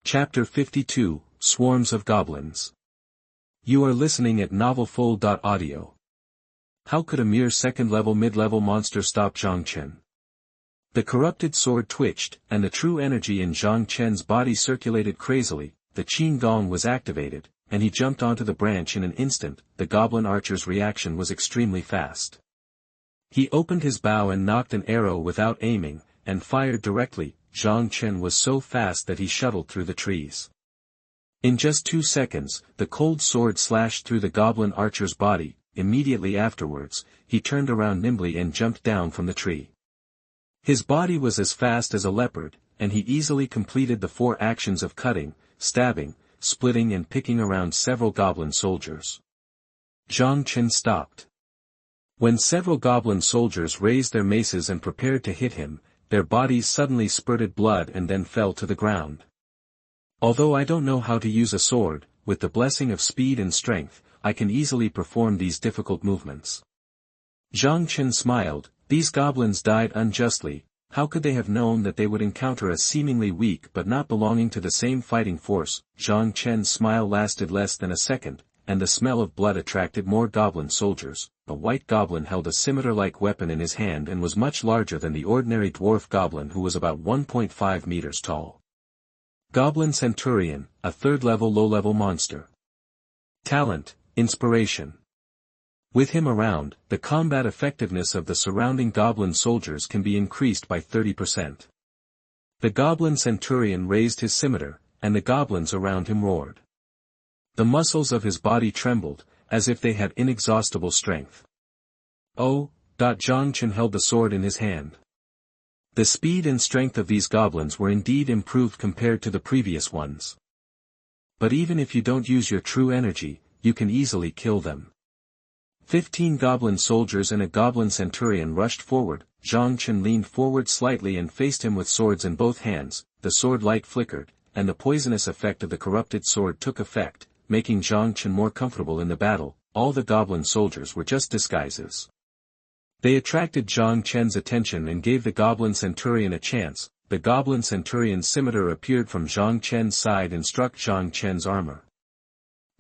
Chapter 52, Swarms of Goblins. You are listening at novelfull.audio. How could a mere second-level mid-level monster stop Zhang Chen? The corrupted sword twitched, and the true energy in Zhang Chen's body circulated crazily. The Qin Gong was activated, and he jumped onto the branch in an instant. The goblin archer's reaction was extremely fast. He opened his bow and knocked an arrow without aiming, and fired directly. Zhang Chen was so fast that he shuttled through the trees. In just 2 seconds, the cold sword slashed through the goblin archer's body. Immediately afterwards, he turned around nimbly and jumped down from the tree. His body was as fast as a leopard, and he easily completed the 4 actions of cutting, stabbing, splitting and picking around several goblin soldiers. Zhang Chen stopped. When several goblin soldiers raised their maces and prepared to hit him, their bodies suddenly spurted blood and then fell to the ground. Although I don't know how to use a sword, with the blessing of speed and strength, I can easily perform these difficult movements. Zhang Chen smiled. These goblins died unjustly. How could they have known that they would encounter a seemingly weak but not belonging to the same fighting force? Zhang Chen's smile lasted less than a second, and the smell of blood attracted more goblin soldiers. A white goblin held a scimitar-like weapon in his hand and was much larger than the ordinary dwarf goblin, who was about 1.5 meters tall. Goblin Centurion, a third-level low-level monster. Talent, Inspiration. With him around, the combat effectiveness of the surrounding goblin soldiers can be increased by 30%. The Goblin Centurion raised his scimitar, and the goblins around him roared. The muscles of his body trembled, as if they had inexhaustible strength. Zhang Chen held the sword in his hand. The speed and strength of these goblins were indeed improved compared to the previous ones. But even if you don't use your true energy, you can easily kill them. 15 goblin soldiers and a goblin centurion rushed forward. Zhang Chen leaned forward slightly and faced him with swords in both hands. The sword light flickered, and the poisonous effect of the corrupted sword took effect, making Zhang Chen more comfortable in the battle. All the goblin soldiers were just disguises. They attracted Zhang Chen's attention and gave the goblin centurion a chance. The goblin centurion's scimitar appeared from Zhang Chen's side and struck Zhang Chen's armor.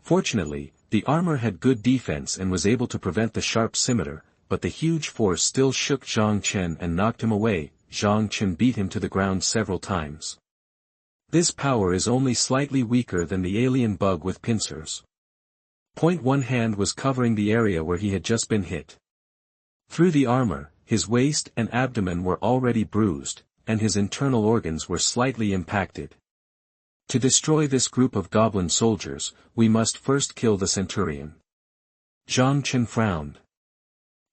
Fortunately, the armor had good defense and was able to prevent the sharp scimitar, but the huge force still shook Zhang Chen and knocked him away. Zhang Chen beat him to the ground several times. This power is only slightly weaker than the alien bug with pincers. One hand was covering the area where he had just been hit. Through the armor, his waist and abdomen were already bruised, and his internal organs were slightly impacted. To destroy this group of goblin soldiers, we must first kill the centurion. Zhang Chen frowned.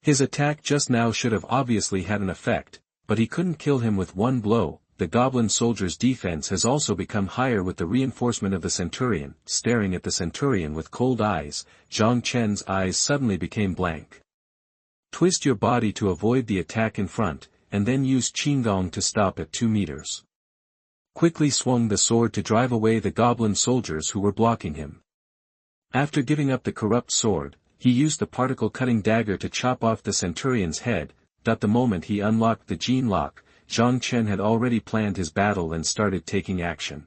His attack just now should have obviously had an effect, but he couldn't kill him with one blow. The goblin soldier's defense has also become higher with the reinforcement of the centurion. Staring at the centurion with cold eyes, Zhang Chen's eyes suddenly became blank. Twist your body to avoid the attack in front, and then use Qinggong to stop at 2 meters. Quickly swung the sword to drive away the goblin soldiers who were blocking him. After giving up the corrupt sword, he used the particle-cutting dagger to chop off the centurion's head. The moment he unlocked the gene lock, Zhang Chen had already planned his battle and started taking action.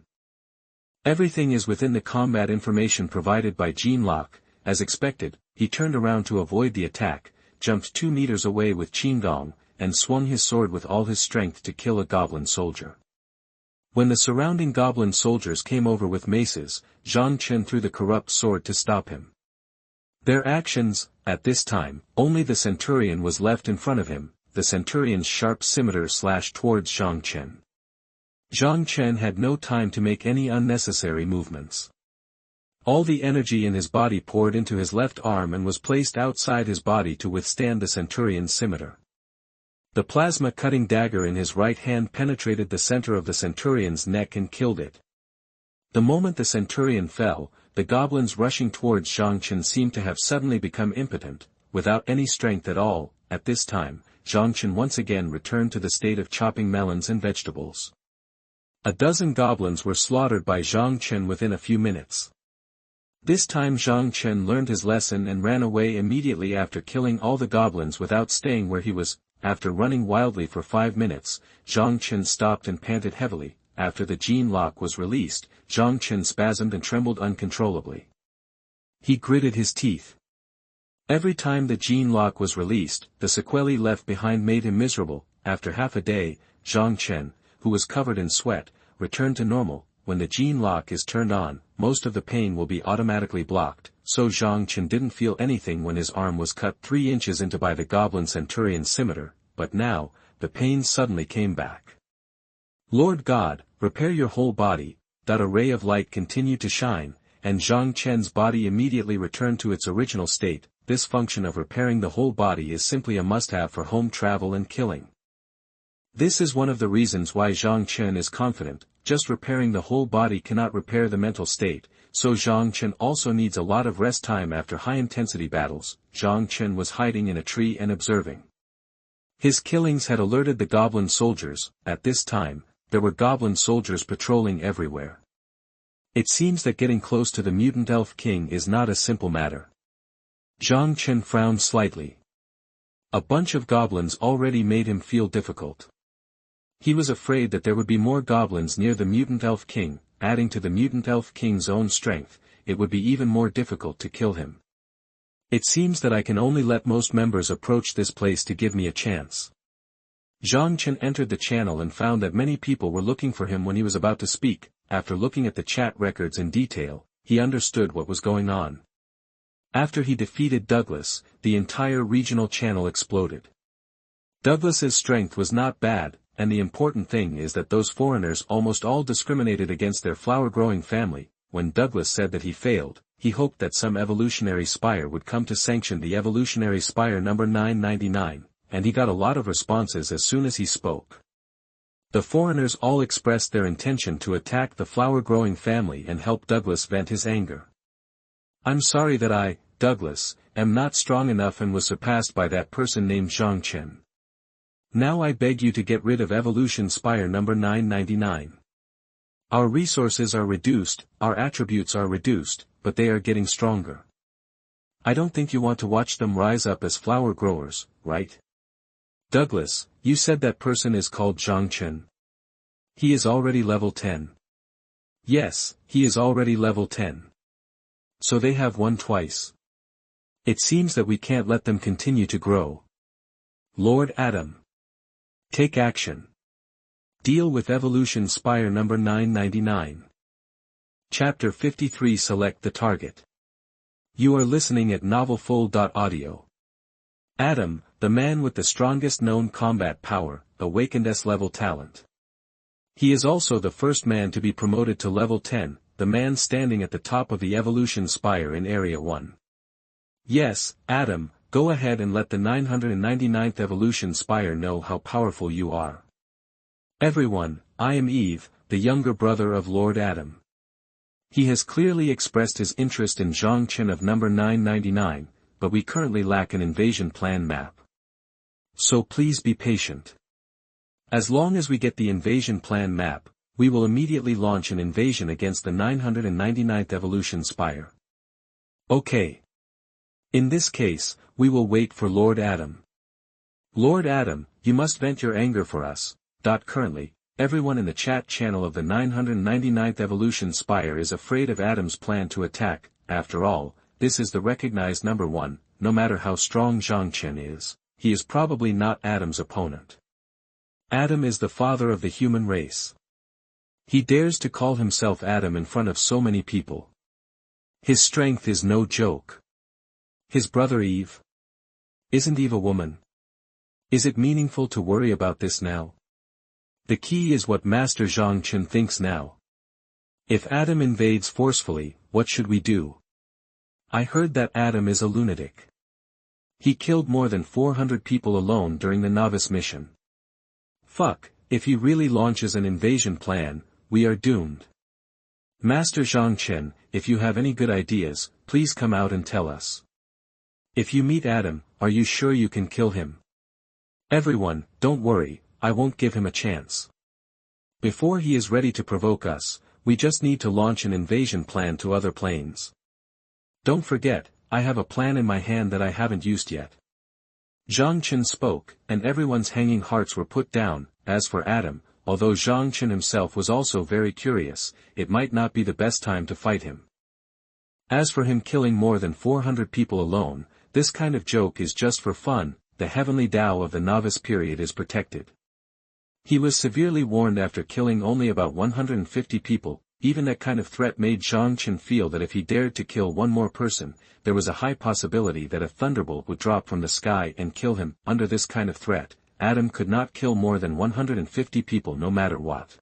Everything is within the combat information provided by Gene Lock. As expected, he turned around to avoid the attack, jumped 2 meters away with Qinggong, and swung his sword with all his strength to kill a goblin soldier. When the surrounding goblin soldiers came over with maces, Zhang Chen threw the corrupt sword to stop him. Their actions, at this time, only the centurion was left in front of him. The centurion's sharp scimitar slashed towards Zhang Chen. Zhang Chen had no time to make any unnecessary movements. All the energy in his body poured into his left arm and was placed outside his body to withstand the centurion's scimitar. The plasma-cutting dagger in his right hand penetrated the center of the centurion's neck and killed it. The moment the centurion fell, the goblins rushing towards Zhang Chen seemed to have suddenly become impotent, without any strength at all. At this time, Zhang Chen once again returned to the state of chopping melons and vegetables. A dozen goblins were slaughtered by Zhang Chen within a few minutes. This time Zhang Chen learned his lesson and ran away immediately after killing all the goblins without staying where he was. After running wildly for 5 minutes, Zhang Chen stopped and panted heavily. after the gene lock was released, Zhang Chen spasmed and trembled uncontrollably. He gritted his teeth. Every time the gene lock was released, the sequelae left behind made him miserable. After half a day, Zhang Chen, who was covered in sweat, returned to normal. When the gene lock is turned on, most of the pain will be automatically blocked, so Zhang Chen didn't feel anything when his arm was cut 3 inches into by the Goblin Centurion scimitar, but now, the pain suddenly came back. Lord God, repair your whole body. A ray of light continued to shine, and Zhang Chen's body immediately returned to its original state. This function of repairing the whole body is simply a must-have for home travel and killing. This is one of the reasons why Zhang Chen is confident. Just repairing the whole body cannot repair the mental state, so Zhang Chen also needs a lot of rest time after high-intensity battles. Zhang Chen was hiding in a tree and observing. His killings had alerted the goblin soldiers. At this time, there were goblin soldiers patrolling everywhere. It seems that getting close to the mutant elf king is not a simple matter. Zhang Chen frowned slightly. A bunch of goblins already made him feel difficult. He was afraid that there would be more goblins near the mutant elf king. Adding to the mutant elf king's own strength, it would be even more difficult to kill him. It seems that I can only let most members approach this place to give me a chance. Zhang Chen entered the channel and found that many people were looking for him when he was about to speak. After looking at the chat records in detail, he understood what was going on. After he defeated Douglas, the entire regional channel exploded. Douglas's strength was not bad, and the important thing is that those foreigners almost all discriminated against their flower-growing family. When Douglas said that he failed, he hoped that some evolutionary spire would come to sanction the evolutionary spire number 999, and he got a lot of responses as soon as he spoke. The foreigners all expressed their intention to attack the flower-growing family and help Douglas vent his anger. I'm sorry that I, Douglas, am not strong enough and was surpassed by that person named Zhang Chen. Now I beg you to get rid of evolution spire number 999. Our resources are reduced, our attributes are reduced, but they are getting stronger. I don't think you want to watch them rise up as flower growers, right? Douglas, you said that person is called Zhang Chen. He is already level 10. Yes, he is already level 10. So they have won twice. It seems that we can't let them continue to grow. Lord Adam. Take action. Deal with evolution spire number 999. Chapter 53. Select the target. You are listening at novelfull.audio. Adam, the man with the strongest known combat power, awakened S-level talent. He is also the first man to be promoted to level 10, the man standing at the top of the evolution spire in Area 1. Yes, Adam, go ahead and let the 999th evolution spire know how powerful you are. Everyone, I am Eve, the younger brother of Lord Adam. He has clearly expressed his interest in Zhang Chen of number 999, but we currently lack an invasion plan map. So please be patient. As long as we get the invasion plan map, we will immediately launch an invasion against the 999th evolution spire. Okay. In this case, we will wait for Lord Adam. Lord Adam, you must vent your anger for us. Currently, everyone in the chat channel of the 999th evolution spire is afraid of Adam's plan to attack. After all, this is the recognized number 1, no matter how strong Zhang Chen is, he is probably not Adam's opponent. Adam is the father of the human race. He dares to call himself Adam in front of so many people. His strength is no joke. His brother Eve? Isn't Eve a woman? Is it meaningful to worry about this now? The key is what Master Zhang Chen thinks now. If Adam invades forcefully, what should we do? I heard that Adam is a lunatic. He killed more than 400 people alone during the novice mission. Fuck, if he really launches an invasion plan, we are doomed. Master Zhang Chen, if you have any good ideas, please come out and tell us. If you meet Adam, are you sure you can kill him? Everyone, don't worry, I won't give him a chance. Before he is ready to provoke us, we just need to launch an invasion plan to other planes. Don't forget, I have a plan in my hand that I haven't used yet. Zhang Chen spoke, and everyone's hanging hearts were put down. As for Adam, although Zhang Chen himself was also very curious, it might not be the best time to fight him. As for him killing more than 400 people alone, this kind of joke is just for fun. The heavenly Tao of the novice period is protected. He was severely warned after killing only about 150 people. Even that kind of threat made Zhang Chen feel that if he dared to kill one more person, there was a high possibility that a thunderbolt would drop from the sky and kill him. Under this kind of threat, Adam could not kill more than 150 people no matter what.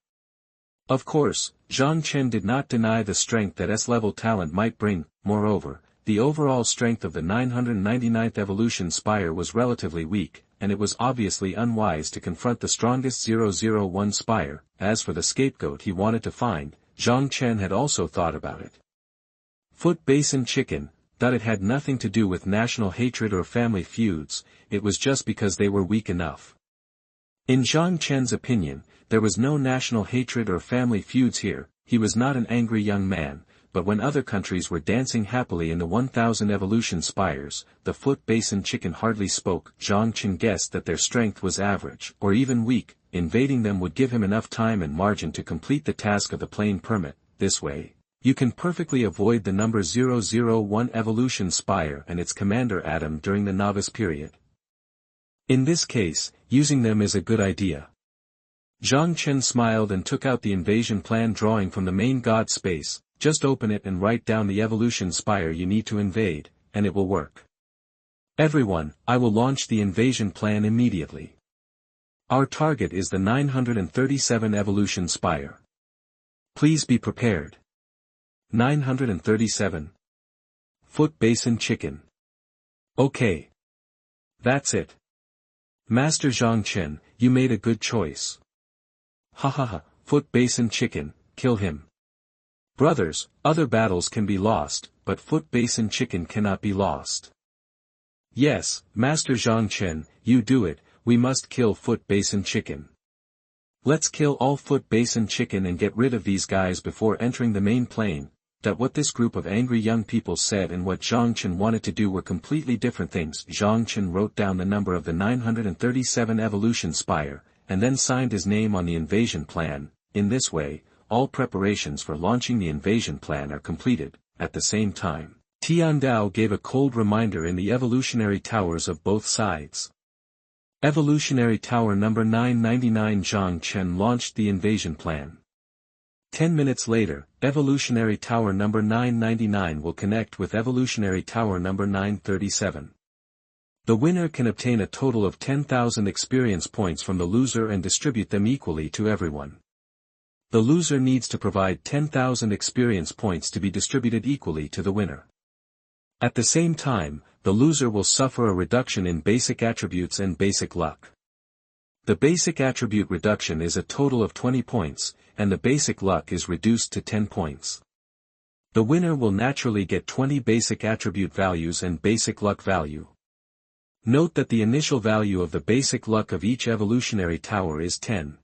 Of course, Zhang Chen did not deny the strength that S-level talent might bring. Moreover, the overall strength of the 999th evolution spire was relatively weak, and it was obviously unwise to confront the strongest 001 spire. As for the scapegoat he wanted to find, Zhang Chen had also thought about it. Foot Basin chicken, that it had nothing to do with national hatred or family feuds, it was just because they were weak enough. In Zhang Chen's opinion, there was no national hatred or family feuds here. He was not an angry young man, but when other countries were dancing happily in the 1000 evolution spires, the Foot Basin chicken hardly spoke. Zhang Chen guessed that their strength was average, or even weak. Invading them would give him enough time and margin to complete the task of the plane permit. This way, you can perfectly avoid the number 001 evolution spire and its commander Adam during the novice period. In this case, using them is a good idea. Zhang Chen smiled and took out the invasion plan drawing from the main god space. Just open it and write down the evolution spire you need to invade, and it will work. Everyone, I will launch the invasion plan immediately. Our target is the 937 evolution spire. Please be prepared. 937. Foot Basin chicken. Okay. That's it. Master Zhang Chen, you made a good choice. Ha ha ha, Foot Basin chicken, kill him. Brothers, other battles can be lost, but Foot Basin chicken cannot be lost. Yes, Master Zhang Chen, you do it, we must kill Foot Basin chicken. Let's kill all Foot Basin chicken and get rid of these guys before entering the main plane. That what this group of angry young people said and what Zhang Chen wanted to do were completely different things. Zhang Chen wrote down the number of the 937 evolution spire, and then signed his name on the invasion plan. In this way, all preparations for launching the invasion plan are completed. At the same time, Tiandao gave a cold reminder in the evolutionary towers of both sides. Evolutionary Tower number 999. Zhang Chen launched the invasion plan. 10 minutes later, Evolutionary Tower number 999 will connect with Evolutionary Tower number 937. The winner can obtain a total of 10,000 experience points from the loser and distribute them equally to everyone. The loser needs to provide 10,000 experience points to be distributed equally to the winner. At the same time, the loser will suffer a reduction in basic attributes and basic luck. The basic attribute reduction is a total of 20 points, and the basic luck is reduced to 10 points. The winner will naturally get 20 basic attribute values and basic luck value. Note that the initial value of the basic luck of each evolutionary tower is 10.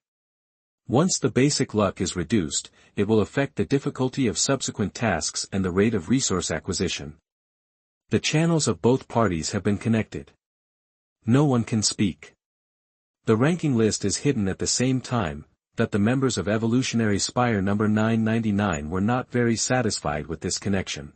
Once the basic luck is reduced, it will affect the difficulty of subsequent tasks and the rate of resource acquisition. The channels of both parties have been connected. No one can speak. The ranking list is hidden at the same time, that the members of Evolutionary Spire number 999 were not very satisfied with this connection.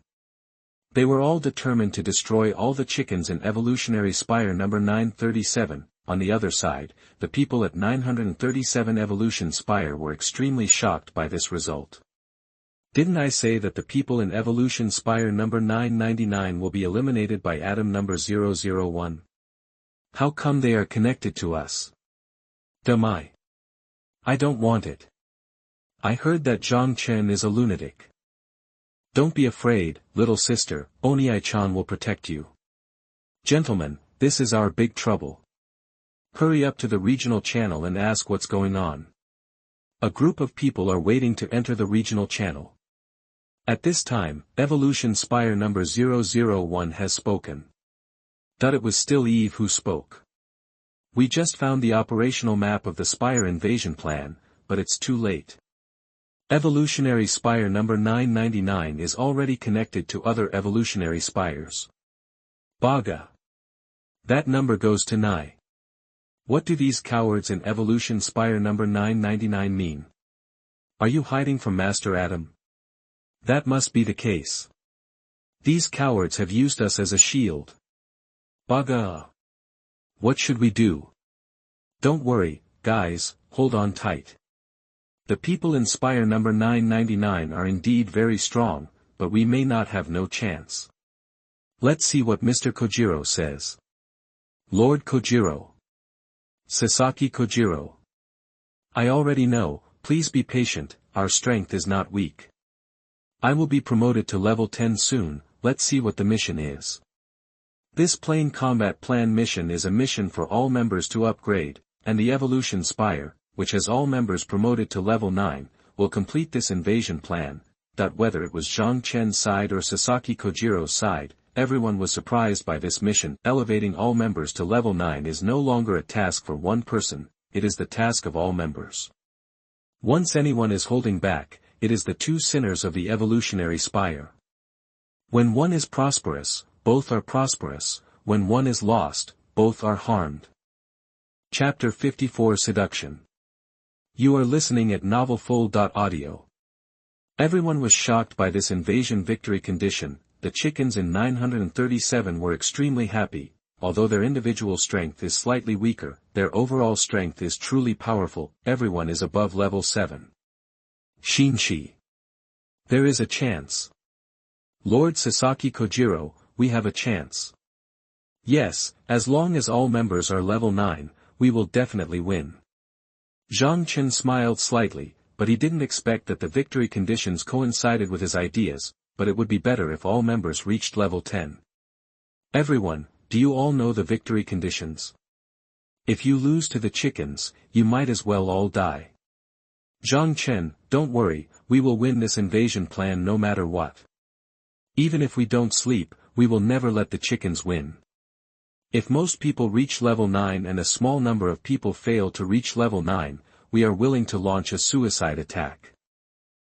They were all determined to destroy all the chickens in Evolutionary Spire number 937. On the other side, the people at 937 Evolution Spire were extremely shocked by this result. Didn't I say that the people in Evolution Spire number 999 will be eliminated by atom number 001? How come they are connected to us? Dumb I don't want it. I heard that Zhang Chen is a lunatic. Don't be afraid, little sister, Oni-chan will protect you. Gentlemen, this is our big trouble. Hurry up to the regional channel and ask what's going on. A group of people are waiting to enter the regional channel. At this time, Evolution Spire number 001 has spoken. It was still Eve who spoke. We just found the operational map of the Spire invasion plan, but it's too late. Evolutionary Spire number 999 is already connected to other evolutionary spires. Baga. That number goes to Nai. What do these cowards in Evolution Spire number 999 mean? Are you hiding from Master Adam? That must be the case. These cowards have used us as a shield. Baga. What should we do? Don't worry, guys, hold on tight. The people in Spire number 999 are indeed very strong, but we may not have no chance. Let's see what Mr. Kojiro says. Lord Kojiro. Sasaki Kojiro. I already know, please be patient, our strength is not weak. I will be promoted to level 10 soon, let's see what the mission is. This Plane Combat Plan mission is a mission for all members to upgrade, and the Evolution Spire, which has all members promoted to level 9, will complete this invasion plan. Whether it was Zhang Chen's side or Sasaki Kojiro's side, everyone was surprised by this mission. Elevating all members to level 9 is no longer a task for one person, it is the task of all members. Once anyone is holding back, it is the two sinners of the evolutionary spire. When one is prosperous, both are prosperous, when one is lost, both are harmed. Chapter 54 Seduction. You are listening at novelfull.audio. Everyone was shocked by this invasion victory condition. The chickens in 937 were extremely happy, although their individual strength is slightly weaker, their overall strength is truly powerful, everyone is above level 7. Shinshi. There is a chance. Lord Sasaki Kojiro, we have a chance. Yes, as long as all members are level 9, we will definitely win. Zhang Chen smiled slightly, but he didn't expect that the victory conditions coincided with his ideas, but it would be better if all members reached level 10. Everyone, do you all know the victory conditions? If you lose to the chickens, you might as well all die. Zhang Chen, don't worry, we will win this invasion plan no matter what. Even if we don't sleep, we will never let the chickens win. If most people reach level 9 and a small number of people fail to reach level 9, we are willing to launch a suicide attack.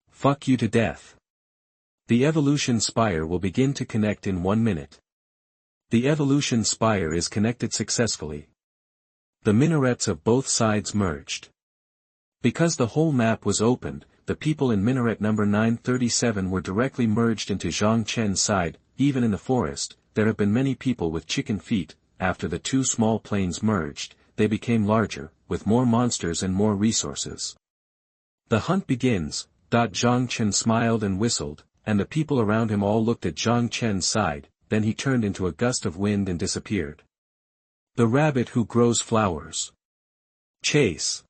Fuck you to death. The evolution spire will begin to connect in 1 minute. The evolution spire is connected successfully. The minarets of both sides merged. Because the whole map was opened, the people in minaret number 937 were directly merged into Zhang Chen's side. Even in the forest, there have been many people with chicken feet. After the two small planes merged, they became larger, with more monsters and more resources. The hunt begins. Zhang Chen smiled and whistled, and the people around him all looked at Zhang Chen's side, then he turned into a gust of wind and disappeared. The rabbit who grows flowers. Chase.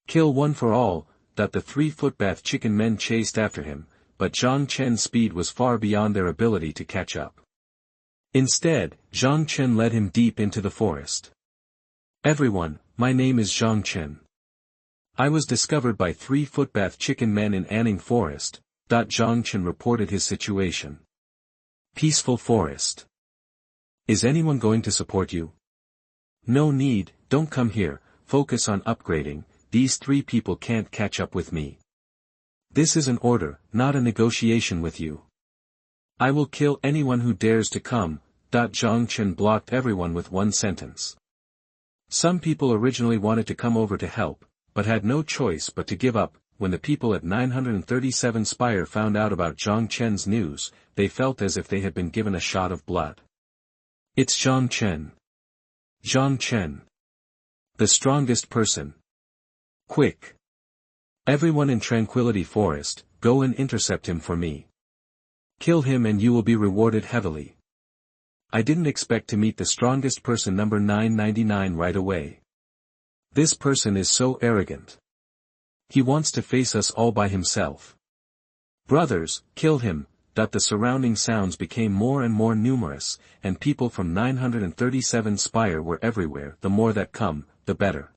Kill one for all. The 3-footbath chicken men chased after him, but Zhang Chen's speed was far beyond their ability to catch up. Instead, Zhang Chen led him deep into the forest. Everyone, my name is Zhang Chen. I was discovered by 3-footbath chicken men in Anning Forest. Zhang Chen reported his situation. Peaceful forest. Is anyone going to support you? No need, don't come here, focus on upgrading, these 3 people can't catch up with me. This is an order, not a negotiation with you. I will kill anyone who dares to come. Zhang Chen blocked everyone with one sentence. Some people originally wanted to come over to help, but had no choice but to give up. When the people at 937 Spire found out about Zhang Chen's news, they felt as if they had been given a shot of blood. It's Zhang Chen. Zhang Chen. The strongest person. Quick. Everyone in Tranquility Forest, go and intercept him for me. Kill him and you will be rewarded heavily. I didn't expect to meet the strongest person number 999 right away. This person is so arrogant. He wants to face us all by himself. Brothers, kill him. The surrounding sounds became more and more numerous, and people from 937 Spire were everywhere. The more that come, the better.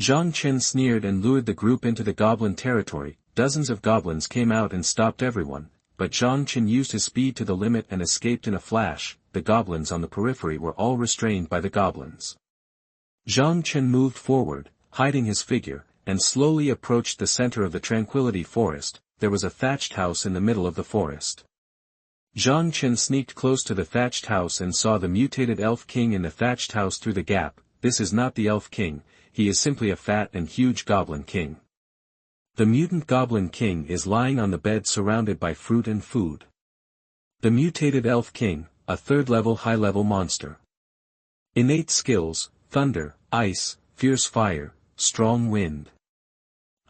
Zhang Chen sneered and lured the group into the goblin territory. Dozens of goblins came out and stopped everyone, but Zhang Chen used his speed to the limit and escaped in a flash. The goblins on the periphery were all restrained by the goblins. Zhang Chen moved forward, hiding his figure, and slowly approached the center of the Tranquility Forest. There was a thatched house in the middle of the forest. Zhang Chen sneaked close to the thatched house and saw the mutated elf king in the thatched house through the gap. this is not the Elf King, he is simply a fat and huge Goblin King. The mutant Goblin King is lying on the bed surrounded by fruit and food. The mutated Elf King, a third-level high-level monster. Innate skills, thunder, ice, fierce fire, strong wind.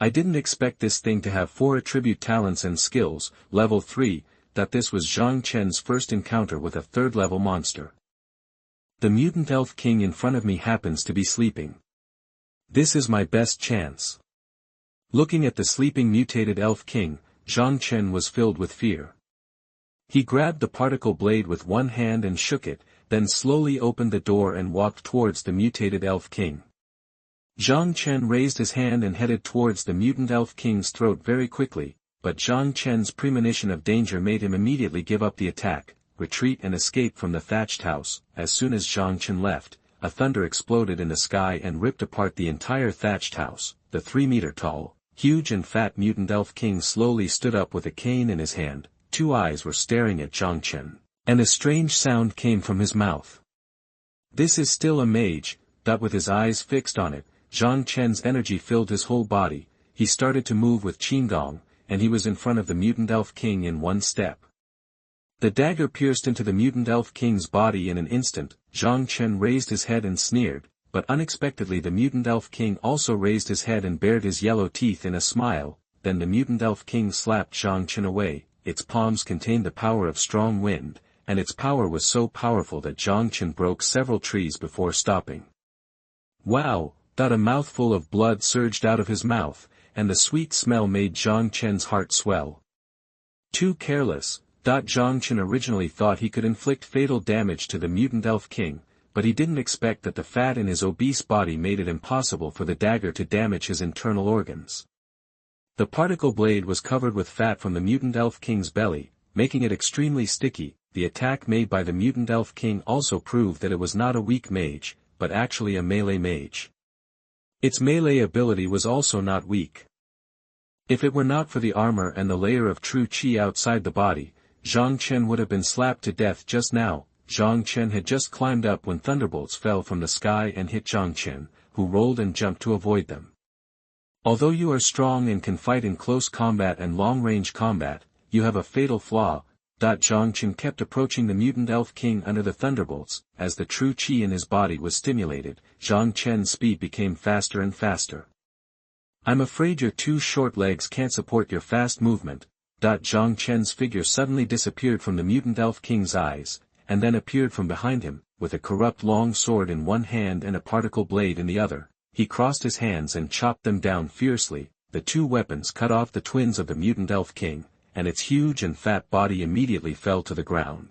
I didn't expect this thing to have 4 attribute talents and skills, level 3, that this was Zhang Chen's first encounter with a third-level monster. The mutant Elf King in front of me happens to be sleeping. This is my best chance. Looking at the sleeping mutated Elf King, Zhang Chen was filled with fear. He grabbed the particle blade with one hand and shook it, then slowly opened the door and walked towards the mutated Elf King. Zhang Chen raised his hand and headed towards the mutant Elf King's throat very quickly, but Zhang Chen's premonition of danger made him immediately give up the attack, retreat and escape from the thatched house. As soon as Zhang Chen left, a thunder exploded in the sky and ripped apart the entire thatched house. The 3-meter-tall, huge and fat mutant Elf King slowly stood up with a cane in his hand. 2 eyes were staring at Zhang Chen, and a strange sound came from his mouth. This is still a mage, that with his eyes fixed on it, Zhang Chen's energy filled his whole body. He started to move with Qigong, and he was in front of the mutant Elf King in one step. The dagger pierced into the mutant Elf King's body in an instant. Zhang Chen raised his head and sneered, but unexpectedly the mutant Elf King also raised his head and bared his yellow teeth in a smile. Then the mutant Elf King slapped Zhang Chen away. Its palms contained the power of strong wind, and its power was so powerful that Zhang Chen broke several trees before stopping. Wow! That a mouthful of blood surged out of his mouth, and the sweet smell made Zhang Chen's heart swell. Too careless. Zhang Chen originally thought he could inflict fatal damage to the mutant Elf King, but he didn't expect that the fat in his obese body made it impossible for the dagger to damage his internal organs. The particle blade was covered with fat from the mutant Elf King's belly, making it extremely sticky. The attack made by the mutant Elf King also proved that it was not a weak mage, but actually a melee mage. Its melee ability was also not weak. If it were not for the armor and the layer of true chi outside the body, Zhang Chen would have been slapped to death just now. Zhang Chen had just climbed up when thunderbolts fell from the sky and hit Zhang Chen, who rolled and jumped to avoid them. Although you are strong and can fight in close combat and long-range combat, you have a fatal flaw. Zhang Chen kept approaching the mutant Elf King under the thunderbolts. As the true chi in his body was stimulated, Zhang Chen's speed became faster and faster. I'm afraid your 2 short legs can't support your fast movement. Zhang Chen's figure suddenly disappeared from the mutant Elf King's eyes, and then appeared from behind him, with a corrupt long sword in one hand and a particle blade in the other. He crossed his hands and chopped them down fiercely. The 2 weapons cut off the twins of the mutant Elf King, and its huge and fat body immediately fell to the ground.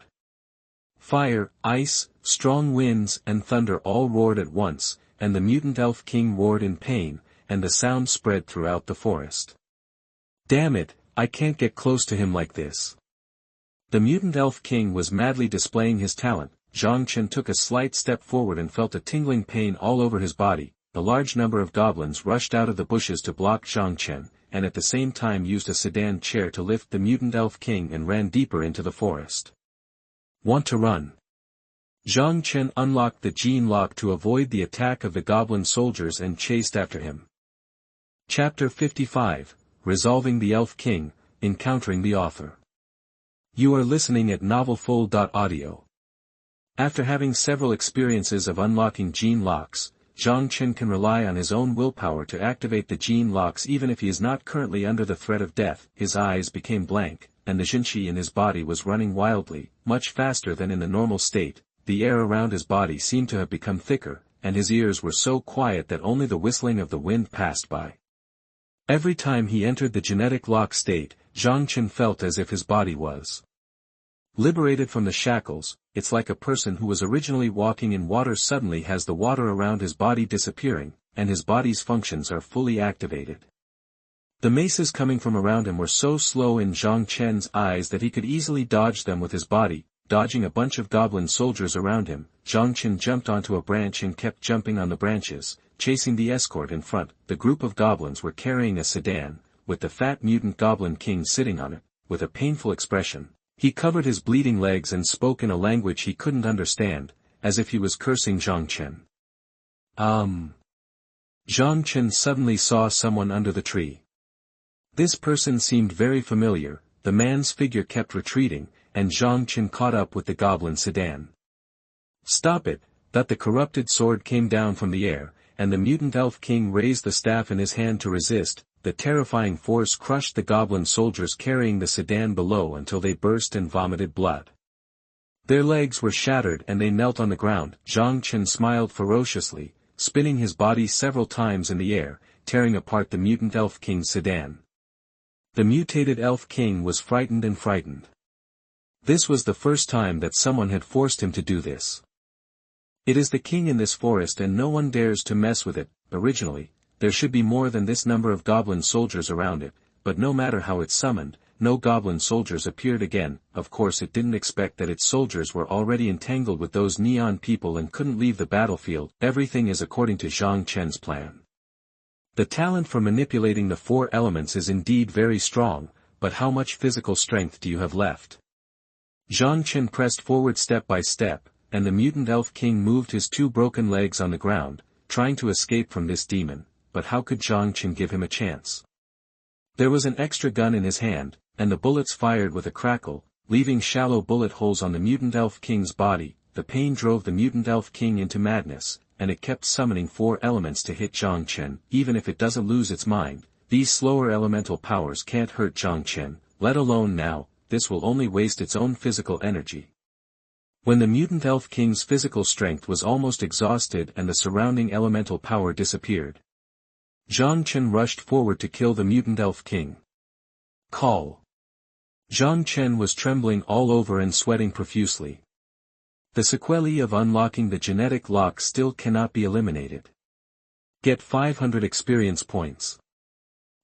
Fire, ice, strong winds and thunder all roared at once, and the mutant Elf King roared in pain, and the sound spread throughout the forest. Damn it, I can't get close to him like this. The mutant Elf King was madly displaying his talent. Zhang Chen took a slight step forward and felt a tingling pain all over his body. A large number of goblins rushed out of the bushes to block Zhang Chen, and at the same time used a sedan chair to lift the mutant Elf King and ran deeper into the forest. Want to run? Zhang Chen unlocked the gene lock to avoid the attack of the goblin soldiers and chased after him. Chapter 55, Resolving the Elf King, Encountering the Author. You are listening at novelfull.audio. After having several experiences of unlocking gene locks, Zhang Chen can rely on his own willpower to activate the gene locks even if he is not currently under the threat of death. His eyes became blank, and the Jinqi in his body was running wildly, much faster than in the normal state. The air around his body seemed to have become thicker, and his ears were so quiet that only the whistling of the wind passed by. Every time he entered the genetic lock state, Zhang Chen felt as if his body was liberated from the shackles. It's like a person who was originally walking in water suddenly has the water around his body disappearing, and his body's functions are fully activated. The maces coming from around him were so slow in Zhang Chen's eyes that he could easily dodge them with his body. Dodging a bunch of goblin soldiers around him, Zhang Chen jumped onto a branch and kept jumping on the branches, chasing the escort in front. The group of goblins were carrying a sedan, with the fat mutant Goblin King sitting on it, with a painful expression. He covered his bleeding legs and spoke in a language he couldn't understand, as if he was cursing Zhang Chen. Zhang Chen suddenly saw someone under the tree. This person seemed very familiar, the man's figure kept retreating, and Zhang Chen caught up with the goblin sedan. Stop it! That the corrupted sword came down from the air, and the mutant elf king raised the staff in his hand to resist. The terrifying force crushed the goblin soldiers carrying the sedan below until they burst and vomited blood. Their legs were shattered and they knelt on the ground. Zhang Chen smiled ferociously, spinning his body several times in the air, tearing apart the mutant elf king's sedan. The mutated elf king was frightened. This was the first time that someone had forced him to do this. It is the king in this forest and no one dares to mess with it. Originally, there should be more than this number of goblin soldiers around it, but no matter how it's summoned, no goblin soldiers appeared again. Of course it didn't expect that its soldiers were already entangled with those neon people and couldn't leave the battlefield. Everything is according to Zhang Chen's plan. The talent for manipulating the four elements is indeed very strong, but how much physical strength do you have left? Zhang Chen pressed forward step by step, and the mutant elf king moved his two broken legs on the ground, trying to escape from this demon, but how could Zhang Chen give him a chance? There was an extra gun in his hand, and the bullets fired with a crackle, leaving shallow bullet holes on the mutant elf king's body. The pain drove the mutant elf king into madness, and it kept summoning four elements to hit Zhang Chen. Even if it doesn't lose its mind, these slower elemental powers can't hurt Zhang Chen, let alone now. This will only waste its own physical energy. When the mutant elf king's physical strength was almost exhausted and the surrounding elemental power disappeared, Zhang Chen rushed forward to kill the mutant elf king. Call. Zhang Chen was trembling all over and sweating profusely. The sequelae of unlocking the genetic lock still cannot be eliminated. Get 500 experience points.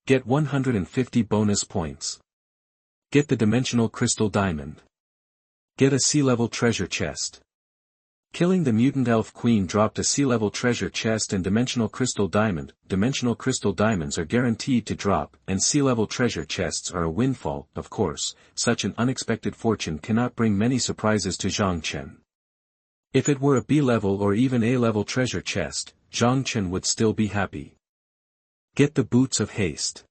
Get 150 bonus points. Get the dimensional crystal diamond. Get a sea-level treasure chest. Killing the mutant elf queen dropped a sea-level treasure chest and dimensional crystal diamond. Dimensional crystal diamonds are guaranteed to drop, and sea-level treasure chests are a windfall. Of course, such an unexpected fortune cannot bring many surprises to Zhang Chen. If it were a B-level or even A-level treasure chest, Zhang Chen would still be happy. Get the boots of haste.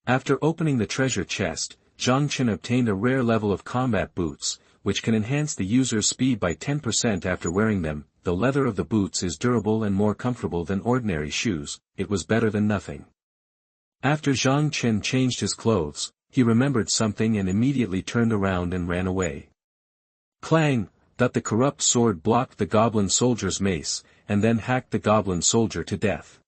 After opening the treasure chest, Zhang Chen obtained a rare level of combat boots, which can enhance the user's speed by 10% after wearing them. The leather of the boots is durable and more comfortable than ordinary shoes. It was better than nothing. After Zhang Chen changed his clothes, he remembered something and immediately turned around and ran away. Clang! That the corrupt sword blocked the goblin soldier's mace, and then hacked the goblin soldier to death.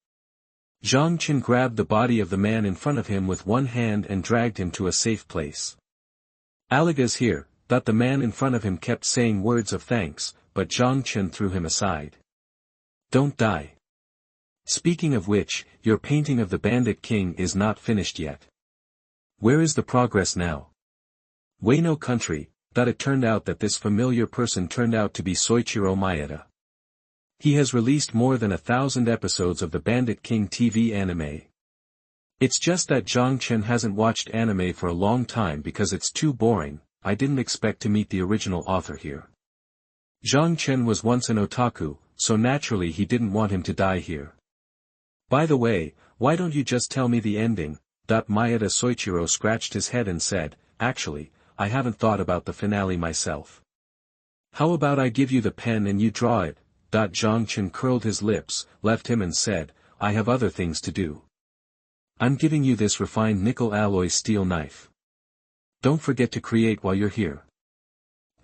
Zhang Chen grabbed the body of the man in front of him with one hand and dragged him to a safe place. Alaga's here. That the man in front of him kept saying words of thanks, but Zhang Chen threw him aside. Don't die. Speaking of which, your painting of the Bandit King is not finished yet. Where is the progress now? Wano country. That it turned out that this familiar person turned out to be Soichiro Maeda. He has released more than 1,000 episodes of the Bandit King TV anime. It's just that Zhang Chen hasn't watched anime for a long time because it's too boring. I didn't expect to meet the original author here. Zhang Chen was once an otaku, so naturally he didn't want him to die here. By the way, why don't you just tell me the ending? Maeda Soichiro scratched his head and said, actually, I haven't thought about the finale myself. How about I give you the pen and you draw it? Zhang Chen curled his lips, left him and said, I have other things to do. I'm giving you this refined nickel alloy steel knife. Don't forget to create while you're here.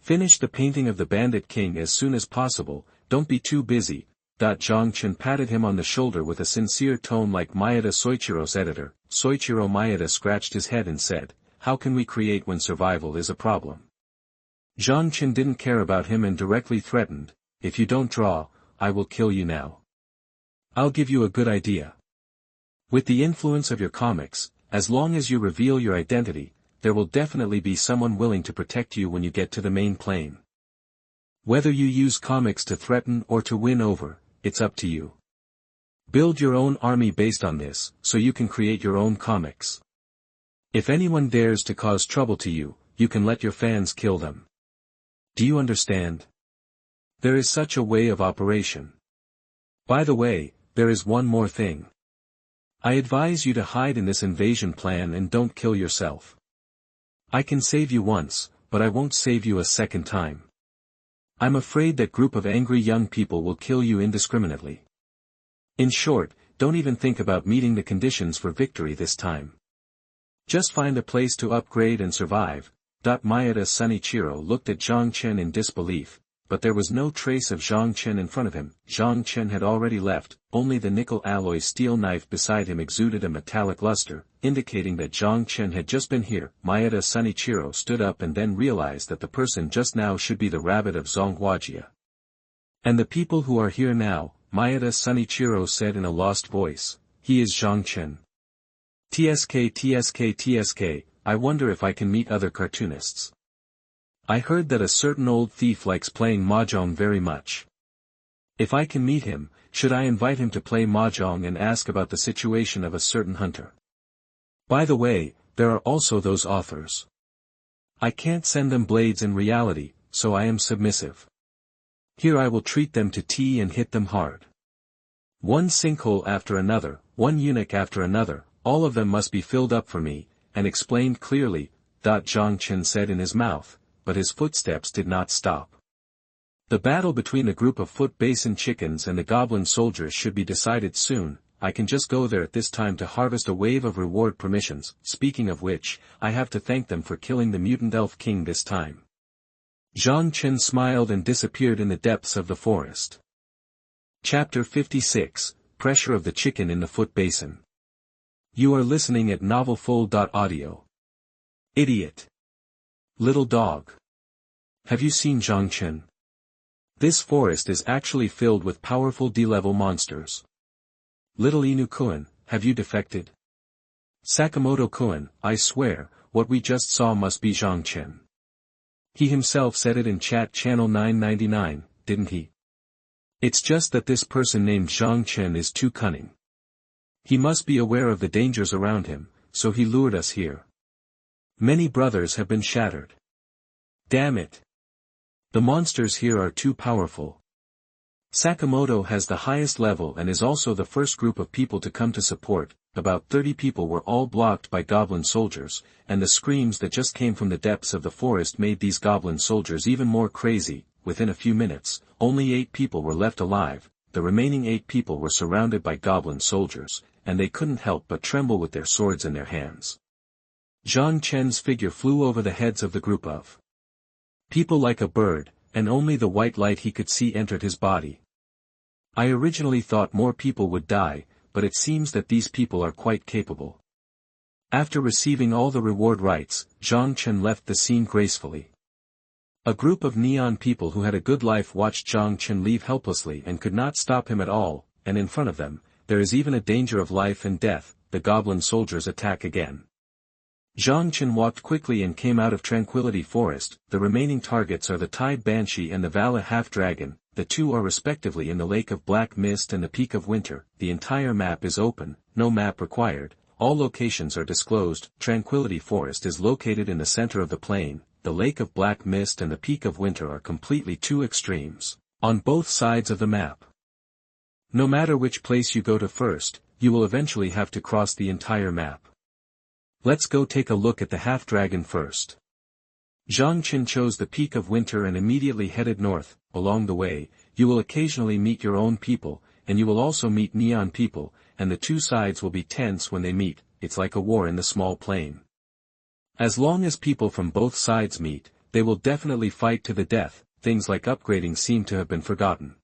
Finish the painting of the Bandit King as soon as possible, don't be too busy. Zhang Chen patted him on the shoulder with a sincere tone like Maeda Soichiro's editor. Soichiro Maeda scratched his head and said, how can we create when survival is a problem? Zhang Chen didn't care about him and directly threatened, if you don't draw, I will kill you now. I'll give you a good idea. With the influence of your comics, as long as you reveal your identity, there will definitely be someone willing to protect you when you get to the main plane. Whether you use comics to threaten or to win over, it's up to you. Build your own army based on this, so you can create your own comics. If anyone dares to cause trouble to you, you can let your fans kill them. Do you understand? There is such a way of operation. By the way, there is one more thing. I advise you to hide in this invasion plan and don't kill yourself. I can save you once, but I won't save you a second time. I'm afraid that group of angry young people will kill you indiscriminately. In short, don't even think about meeting the conditions for victory this time. Just find a place to upgrade and survive. Mayada Sunichiro looked at Zhang Chen in disbelief, but there was no trace of Zhang Chen in front of him. Zhang Chen had already left, only the nickel alloy steel knife beside him exuded a metallic luster, indicating that Zhang Chen had just been here. Mayada Sunichiro stood up and then realized that the person just now should be the rabbit of Zonghuajia. And the people who are here now, Mayada Sunichiro said in a lost voice, he is Zhang Chen. TSK, I wonder if I can meet other cartoonists. I heard that a certain old thief likes playing mahjong very much. If I can meet him, should I invite him to play mahjong and ask about the situation of a certain hunter? By the way, there are also those authors. I can't send them blades in reality, so I am submissive. Here I will treat them to tea and hit them hard. One sinkhole after another, one eunuch after another, all of them must be filled up for me, and explained clearly, Zhang Chen said in his mouth, but his footsteps did not stop. The battle between the group of foot Basin chickens and the goblin soldiers should be decided soon. I can just go there at this time to harvest a wave of reward permissions. Speaking of which, I have to thank them for killing the mutant elf king this time. Zhang Chen smiled and disappeared in the depths of the forest. Chapter 56, Pressure of the Chicken in the Foot Basin. You are listening at novelfull.audio. Idiot. Little dog. Have you seen Zhang Chen? This forest is actually filled with powerful D-level monsters. Little Inu-kun, have you defected? Sakamoto-kun, I swear, what we just saw must be Zhang Chen. He himself said it in chat channel 999, didn't he? It's just that this person named Zhang Chen is too cunning. He must be aware of the dangers around him, so he lured us here. Many brothers have been shattered. Damn it. The monsters here are too powerful. Sakamoto has the highest level and is also the first group of people to come to support. About 30 people were all blocked by goblin soldiers, and the screams that just came from the depths of the forest made these goblin soldiers even more crazy. Within a few minutes, only 8 people were left alive. The remaining 8 people were surrounded by goblin soldiers, and they couldn't help but tremble with their swords in their hands. Zhang Chen's figure flew over the heads of the group of people like a bird, and only the white light he could see entered his body. I originally thought more people would die, but it seems that these people are quite capable. After receiving all the reward rights, Zhang Chen left the scene gracefully. A group of neon people who had a good life watched Zhang Chen leave helplessly and could not stop him at all, and in front of them, there is even a danger of life and death. The goblin soldiers attack again. Zhang Chen walked quickly and came out of Tranquility Forest. The remaining targets are the Tide Banshee and the Vala Half-Dragon. The two are respectively in the Lake of Black Mist and the Peak of Winter. The entire map is open, no map required. All locations are disclosed. Tranquility Forest is located in the center of the plain. The Lake of Black Mist and the Peak of Winter are completely two extremes, on both sides of the map. No matter which place you go to first, you will eventually have to cross the entire map. Let's go take a look at the Half-Dragon first. Zhang Chen chose the Peak of Winter and immediately headed north. Along the way, you will occasionally meet your own people, and you will also meet neon people, and the two sides will be tense when they meet. It's like a war in the small plain. As long as people from both sides meet, they will definitely fight to the death. Things like upgrading seem to have been forgotten.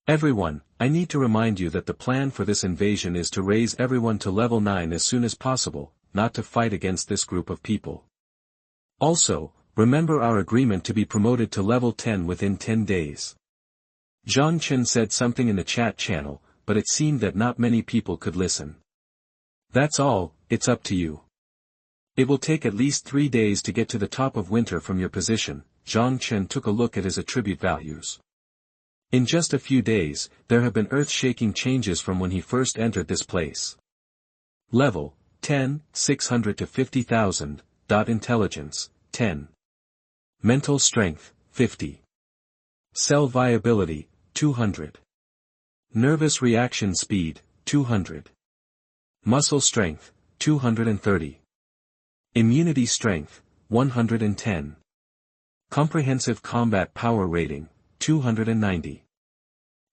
Everyone, I need to remind you that the plan for this invasion is to raise everyone to level 9 as soon as possible, not to fight against this group of people. Also, remember our agreement to be promoted to level 10 within 10 days. Zhang Chen said something in the chat channel, but it seemed that not many people could listen. That's all, it's up to you. It will take at least 3 days to get to the top of Winter from your position. Zhang Chen took a look at his attribute values. In just a few days, there have been earth-shaking changes from when he first entered this place. Level 10, 600 to 50,000. Intelligence 10. Mental strength 50. Cell viability 200. Nervous reaction speed, 200. Muscle strength, 230. Immunity strength, 110. Comprehensive combat power rating, 290.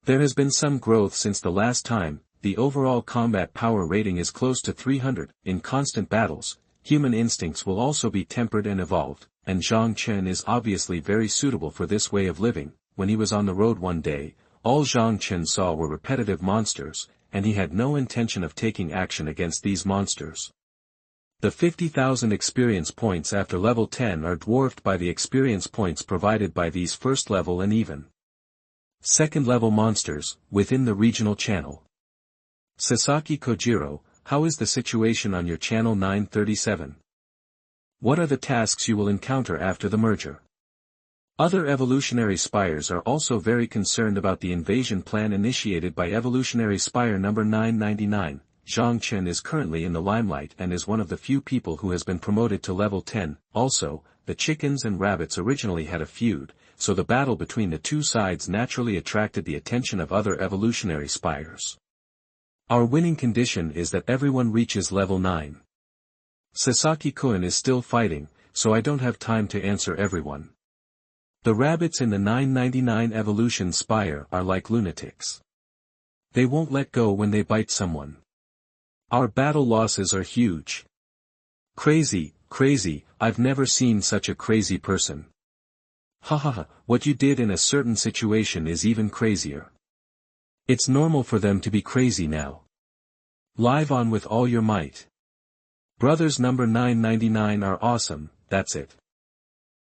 There has been some growth since the last time. The overall combat power rating is close to 300. In constant battles, human instincts will also be tempered and evolved, and Zhang Chen is obviously very suitable for this way of living. When he was on the road one day, all Zhang Chen saw were repetitive monsters, and he had no intention of taking action against these monsters. The 50,000 experience points after level 10 are dwarfed by the experience points provided by these first level and even second level monsters, within the regional channel. Sasaki Kojiro, how is the situation on your channel 937? What are the tasks you will encounter after the merger? Other evolutionary spires are also very concerned about the invasion plan initiated by evolutionary spire number 999. Zhang Chen is currently in the limelight and is one of the few people who has been promoted to level 10. Also, the chickens and rabbits originally had a feud, so the battle between the two sides naturally attracted the attention of other evolutionary spires. Our winning condition is that everyone reaches level 9. Sasaki-kun is still fighting, so I don't have time to answer everyone. The rabbits in the 999 evolution spire are like lunatics. They won't let go when they bite someone. Our battle losses are huge. Crazy, I've never seen such a crazy person. Hahaha, what you did in a certain situation is even crazier. It's normal for them to be crazy now. Live on with all your might. Brothers number 999 are awesome, that's it.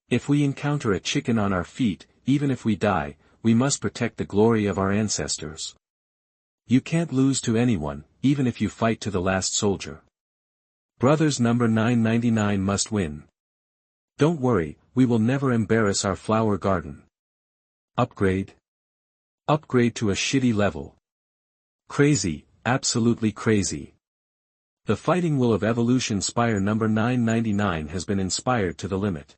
If we encounter a chicken on our feet, even if we die, we must protect the glory of our ancestors. You can't lose to anyone, even if you fight to the last soldier. Brothers number 999 must win. Don't worry, we will never embarrass our flower garden. Upgrade? Upgrade to a shitty level. Crazy, absolutely crazy. The fighting will of evolution spire number 999 has been inspired to the limit.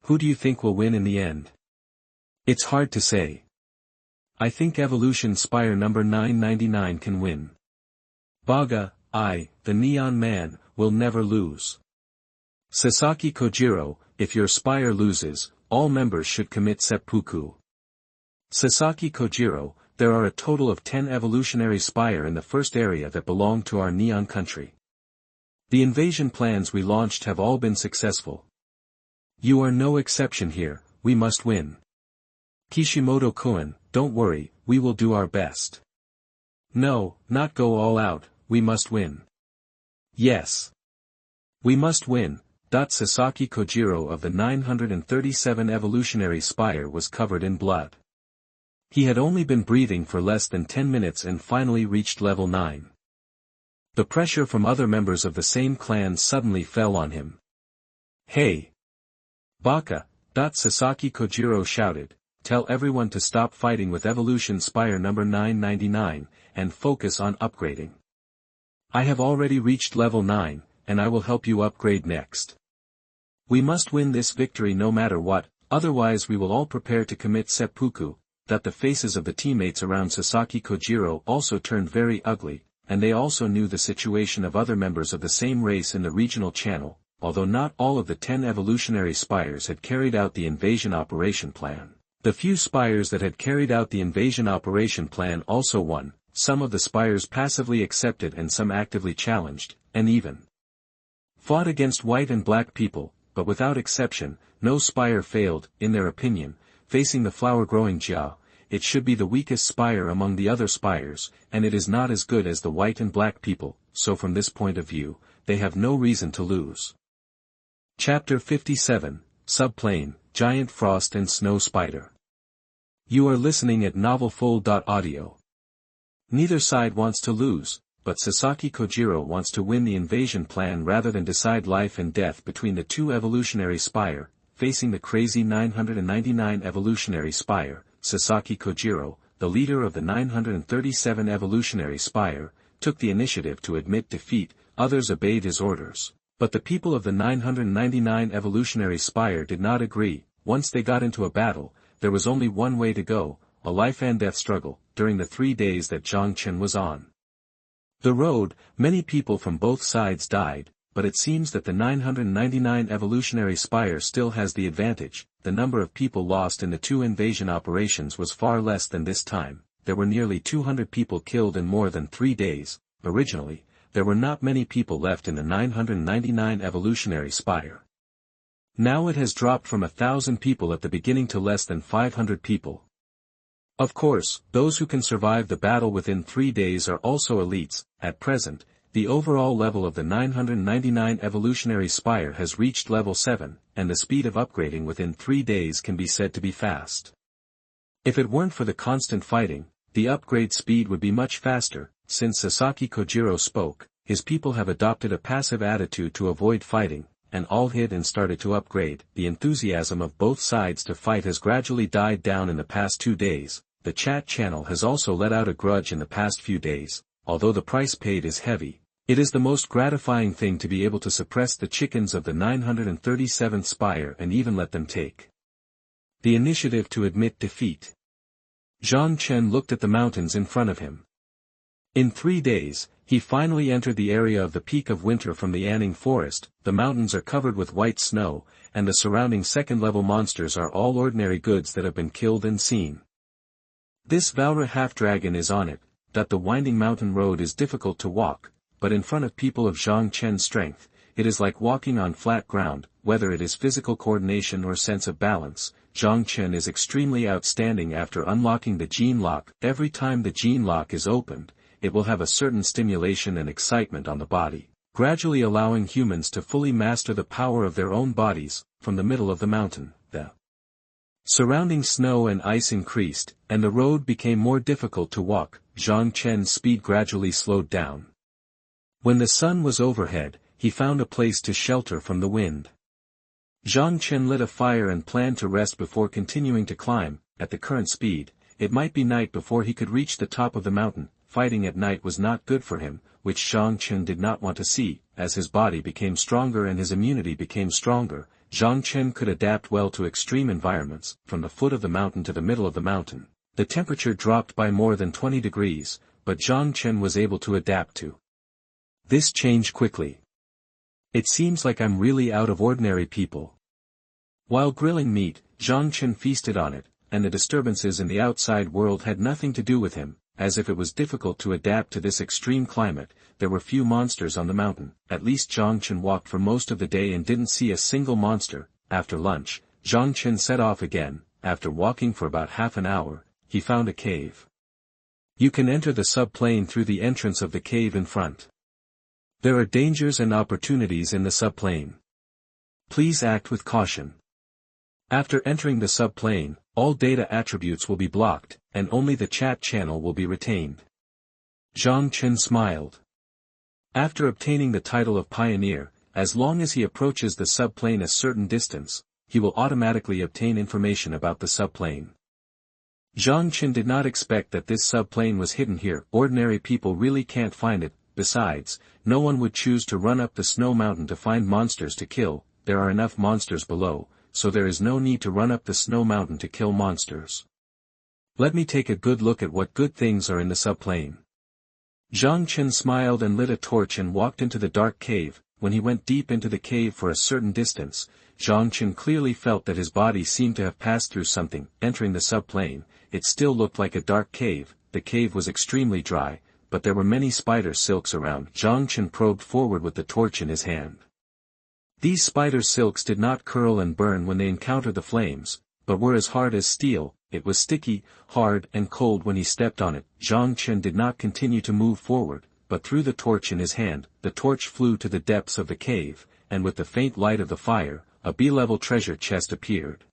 Who do you think will win in the end? It's hard to say. I think evolution spire number 999 can win. Baga, the Neon Man, will never lose. Sasaki Kojiro, if your spire loses, all members should commit seppuku. Sasaki Kojiro, there are a total of 10 evolutionary spire in the first area that belong to our Neon country. The invasion plans we launched have all been successful. You are no exception here, we must win. Kishimoto-kun, don't worry, we will do our best. No, not go all out, we must win. Yes. We must win. Sasaki Kojiro of the 937 evolutionary spire was covered in blood. He had only been breathing for less than 10 minutes and finally reached level 9. The pressure from other members of the same clan suddenly fell on him. Hey! Baka! Sasaki Kojiro shouted, tell everyone to stop fighting with evolution spire number 999, and focus on upgrading. I have already reached level 9, and I will help you upgrade next. We must win this victory no matter what, otherwise we will all prepare to commit seppuku. The faces of the teammates around Sasaki Kojiro also turned very ugly, and they also knew the situation of other members of the same race in the regional channel, although not all of the 10 evolutionary spires had carried out the invasion operation plan. The few spires that had carried out the invasion operation plan also won, some of the spires passively accepted and some actively challenged, and even fought against white and black people, but without exception, no spire failed, in their opinion. Facing the flower-growing Jia, it should be the weakest spire among the other spires, and it is not as good as the white and black people, so from this point of view, they have no reason to lose. Chapter 57, Subplane, Giant Frost and Snow Spider. You are listening at novelfull.audio. Neither side wants to lose, but Sasaki Kojiro wants to win the invasion plan rather than decide life and death between the two evolutionary spire. Facing the crazy 999 evolutionary spire, Sasaki Kojiro, the leader of the 937 evolutionary spire, took the initiative to admit defeat. Others obeyed his orders. But the people of the 999 evolutionary spire did not agree. Once they got into a battle, there was only one way to go, a life-and-death struggle, during the 3 days that Zhang Chen was on the road. Many people from both sides died, but it seems that the 999 evolutionary spire still has the advantage. The number of people lost in the 2 invasion operations was far less than this time. There were nearly 200 people killed in more than 3 days. Originally, there were not many people left in the 999 evolutionary spire. Now it has dropped from 1,000 people at the beginning to less than 500 people. Of course, those who can survive the battle within 3 days are also elites. At present, the overall level of the 999 evolutionary spire has reached level 7, and the speed of upgrading within 3 days can be said to be fast. If it weren't for the constant fighting, the upgrade speed would be much faster. Since Sasaki Kojiro spoke, his people have adopted a passive attitude to avoid fighting, and all hid and started to upgrade. The enthusiasm of both sides to fight has gradually died down in the past 2 days. The chat channel has also let out a grudge in the past few days. Although the price paid is heavy, it is the most gratifying thing to be able to suppress the chickens of the 937th spire and even let them take the initiative to admit defeat. Zhang Chen looked at the mountains in front of him. In 3 days, he finally entered the area of the peak of winter from the Anning forest. The mountains are covered with white snow, and the surrounding second-level monsters are all ordinary goods that have been killed and seen. This Valra half-dragon is on it. That the winding mountain road is difficult to walk, but in front of people of Zhang Chen's strength, it is like walking on flat ground. Whether it is physical coordination or sense of balance, Zhang Chen is extremely outstanding after unlocking the gene lock. Every time the gene lock is opened, it will have a certain stimulation and excitement on the body, gradually allowing humans to fully master the power of their own bodies. From the middle of the mountain, the surrounding snow and ice increased, and the road became more difficult to walk. Zhang Chen's speed gradually slowed down. When the sun was overhead, he found a place to shelter from the wind. Zhang Chen lit a fire and planned to rest before continuing to climb. At the current speed, it might be night before he could reach the top of the mountain. Fighting at night was not good for him, which Zhang Chen did not want to see. As his body became stronger and his immunity became stronger, Zhang Chen could adapt well to extreme environments. From the foot of the mountain to the middle of the mountain, the temperature dropped by more than 20 degrees, but Zhang Chen was able to adapt to this change quickly. It seems like I'm really out of ordinary people. While grilling meat, Zhang Chen feasted on it, and the disturbances in the outside world had nothing to do with him. As if it was difficult to adapt to this extreme climate, there were few monsters on the mountain. At least Zhang Chen walked for most of the day and didn't see a single monster. After lunch, Zhang Chen set off again. After walking for about half an hour, he found a cave. You can enter the subplane through the entrance of the cave in front. There are dangers and opportunities in the subplane. Please act with caution. After entering the subplane, all data attributes will be blocked, and only the chat channel will be retained. Zhang Chen smiled. After obtaining the title of Pioneer, as long as he approaches the subplane a certain distance, he will automatically obtain information about the subplane. Zhang Chen did not expect that this subplane was hidden here. Ordinary people really can't find it. Besides, no one would choose to run up the snow mountain to find monsters to kill. There are enough monsters below, so there is no need to run up the snow mountain to kill monsters. Let me take a good look at what good things are in the subplane. Zhang Chen smiled and lit a torch and walked into the dark cave. When he went deep into the cave for a certain distance, Zhang Chen clearly felt that his body seemed to have passed through something. Entering the subplane, it still looked like a dark cave. The cave was extremely dry, but there were many spider silks around. Zhang Chen probed forward with the torch in his hand. These spider silks did not curl and burn when they encountered the flames, but were as hard as steel. It was sticky, hard and cold when he stepped on it. Zhang Chen did not continue to move forward, but threw the torch in his hand. The torch flew to the depths of the cave, and with the faint light of the fire, a B-level treasure chest appeared.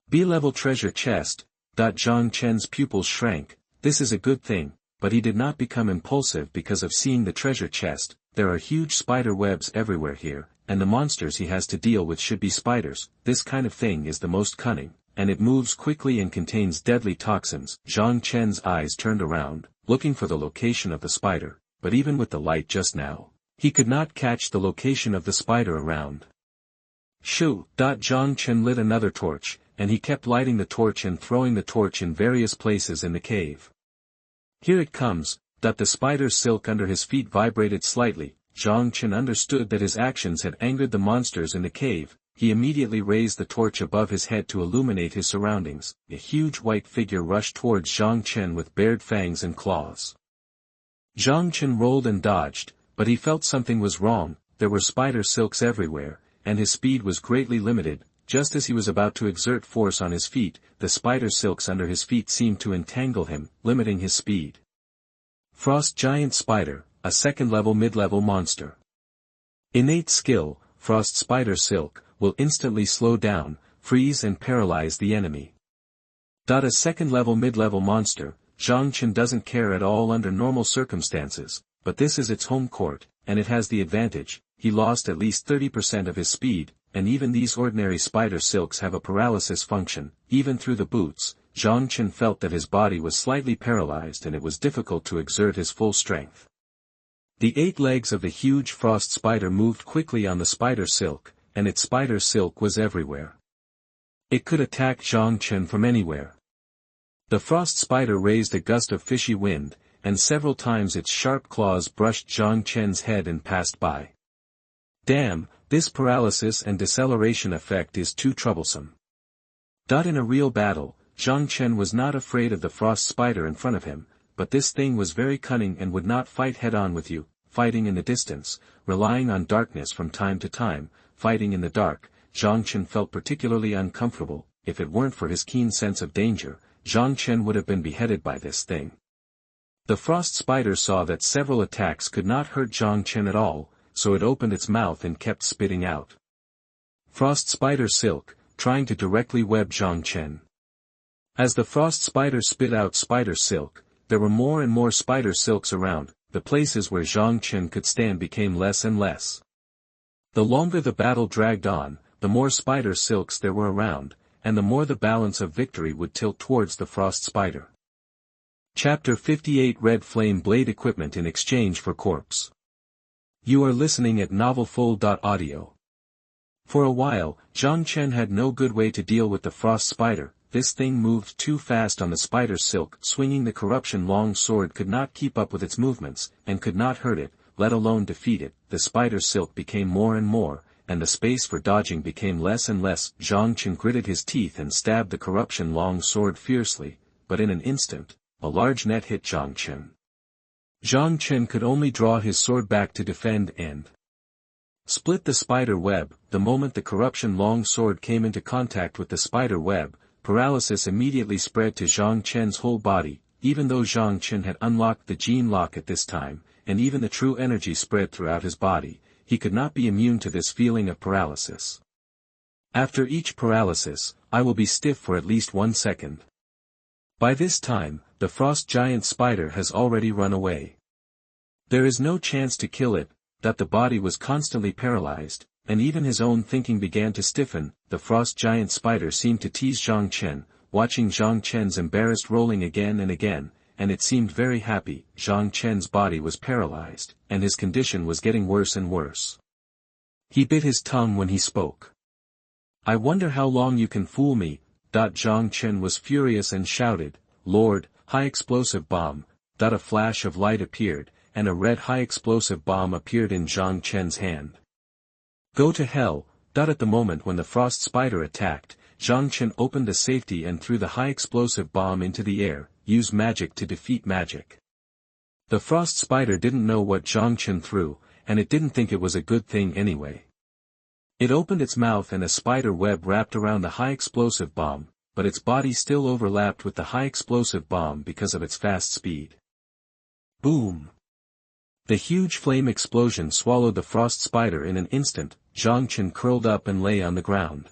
B-level treasure chest. Zhang Chen's pupils shrank. This is a good thing, but he did not become impulsive because of seeing the treasure chest. There are huge spider webs everywhere here, and the monsters he has to deal with should be spiders. This kind of thing is the most cunning, and it moves quickly and contains deadly toxins. Zhang Chen's eyes turned around, looking for the location of the spider, but even with the light just now, he could not catch the location of the spider around. Shoo! Zhang Chen lit another torch, and he kept lighting the torch and throwing the torch in various places in the cave. Here it comes. The spider's silk under his feet vibrated slightly. Zhang Chen understood that his actions had angered the monsters in the cave. He immediately raised the torch above his head to illuminate his surroundings. A huge white figure rushed towards Zhang Chen with bared fangs and claws. Zhang Chen rolled and dodged, but he felt something was wrong. There were spider silks everywhere, and his speed was greatly limited. Just as he was about to exert force on his feet, the spider silks under his feet seemed to entangle him, limiting his speed. Frost Giant Spider, a second-level mid-level monster. Innate skill, Frost Spider Silk, will instantly slow down, freeze and paralyze the enemy. A second-level mid-level monster, Zhang Chen doesn't care at all under normal circumstances, but this is its home court, and it has the advantage. He lost at least 30% of his speed, and even these ordinary spider silks have a paralysis function. Even through the boots, Zhang Chen felt that his body was slightly paralyzed and it was difficult to exert his full strength. The 8 legs of the huge frost spider moved quickly on the spider silk, and its spider silk was everywhere. It could attack Zhang Chen from anywhere. The frost spider raised a gust of fishy wind, and several times its sharp claws brushed Zhang Chen's head and passed by. Damn, this paralysis and deceleration effect is too troublesome. In a real battle, Zhang Chen was not afraid of the frost spider in front of him, but this thing was very cunning and would not fight head-on with you, fighting in the distance, relying on darkness from time to time, fighting in the dark. Zhang Chen felt particularly uncomfortable. If it weren't for his keen sense of danger, Zhang Chen would have been beheaded by this thing. The frost spider saw that several attacks could not hurt Zhang Chen at all, so it opened its mouth and kept spitting out frost spider silk, trying to directly web Zhang Chen. As the frost spider spit out spider silk, there were more and more spider silks around. The places where Zhang Chen could stand became less and less. The longer the battle dragged on, the more spider silks there were around, and the more the balance of victory would tilt towards the frost spider. Chapter 58 Red Flame Blade Equipment in Exchange for Corpse. You are listening at novelfull.audio. For a while, Zhang Chen had no good way to deal with the frost spider. This thing moved too fast on the spider silk. Swinging the corruption long sword could not keep up with its movements, and could not hurt it, let alone defeat it. The spider silk became more and more, and the space for dodging became less and less. Zhang Chen gritted his teeth and stabbed the corruption long sword fiercely, but in an instant, a large net hit Zhang Chen. Zhang Chen could only draw his sword back to defend and split the spider web. The moment the corruption long sword came into contact with the spider web, paralysis immediately spread to Zhang Chen's whole body. Even though Zhang Chen had unlocked the gene lock at this time, and even the true energy spread throughout his body, he could not be immune to this feeling of paralysis. After each paralysis, I will be stiff for at least 1 second. By this time, the frost giant spider has already run away. There is no chance to kill it. The body was constantly paralyzed, and even his own thinking began to stiffen. The frost giant spider seemed to tease Zhang Chen, watching Zhang Chen's embarrassed rolling again and again, and it seemed very happy. Zhang Chen's body was paralyzed, and his condition was getting worse and worse. He bit his tongue when he spoke. I wonder how long you can fool me. Zhang Chen was furious and shouted, Lord, high explosive bomb. A flash of light appeared, and a red high explosive bomb appeared in Zhang Chen's hand. Go to hell. At the moment when the frost spider attacked, Zhang Chen opened a safety and threw the high explosive bomb into the air. Use magic to defeat magic. The frost spider didn't know what Zhang Chen threw, and it didn't think it was a good thing anyway. It opened its mouth and a spider web wrapped around the high explosive bomb, but its body still overlapped with the high explosive bomb because of its fast speed. Boom! The huge flame explosion swallowed the frost spider in an instant. Zhang Chen curled up and lay on the ground.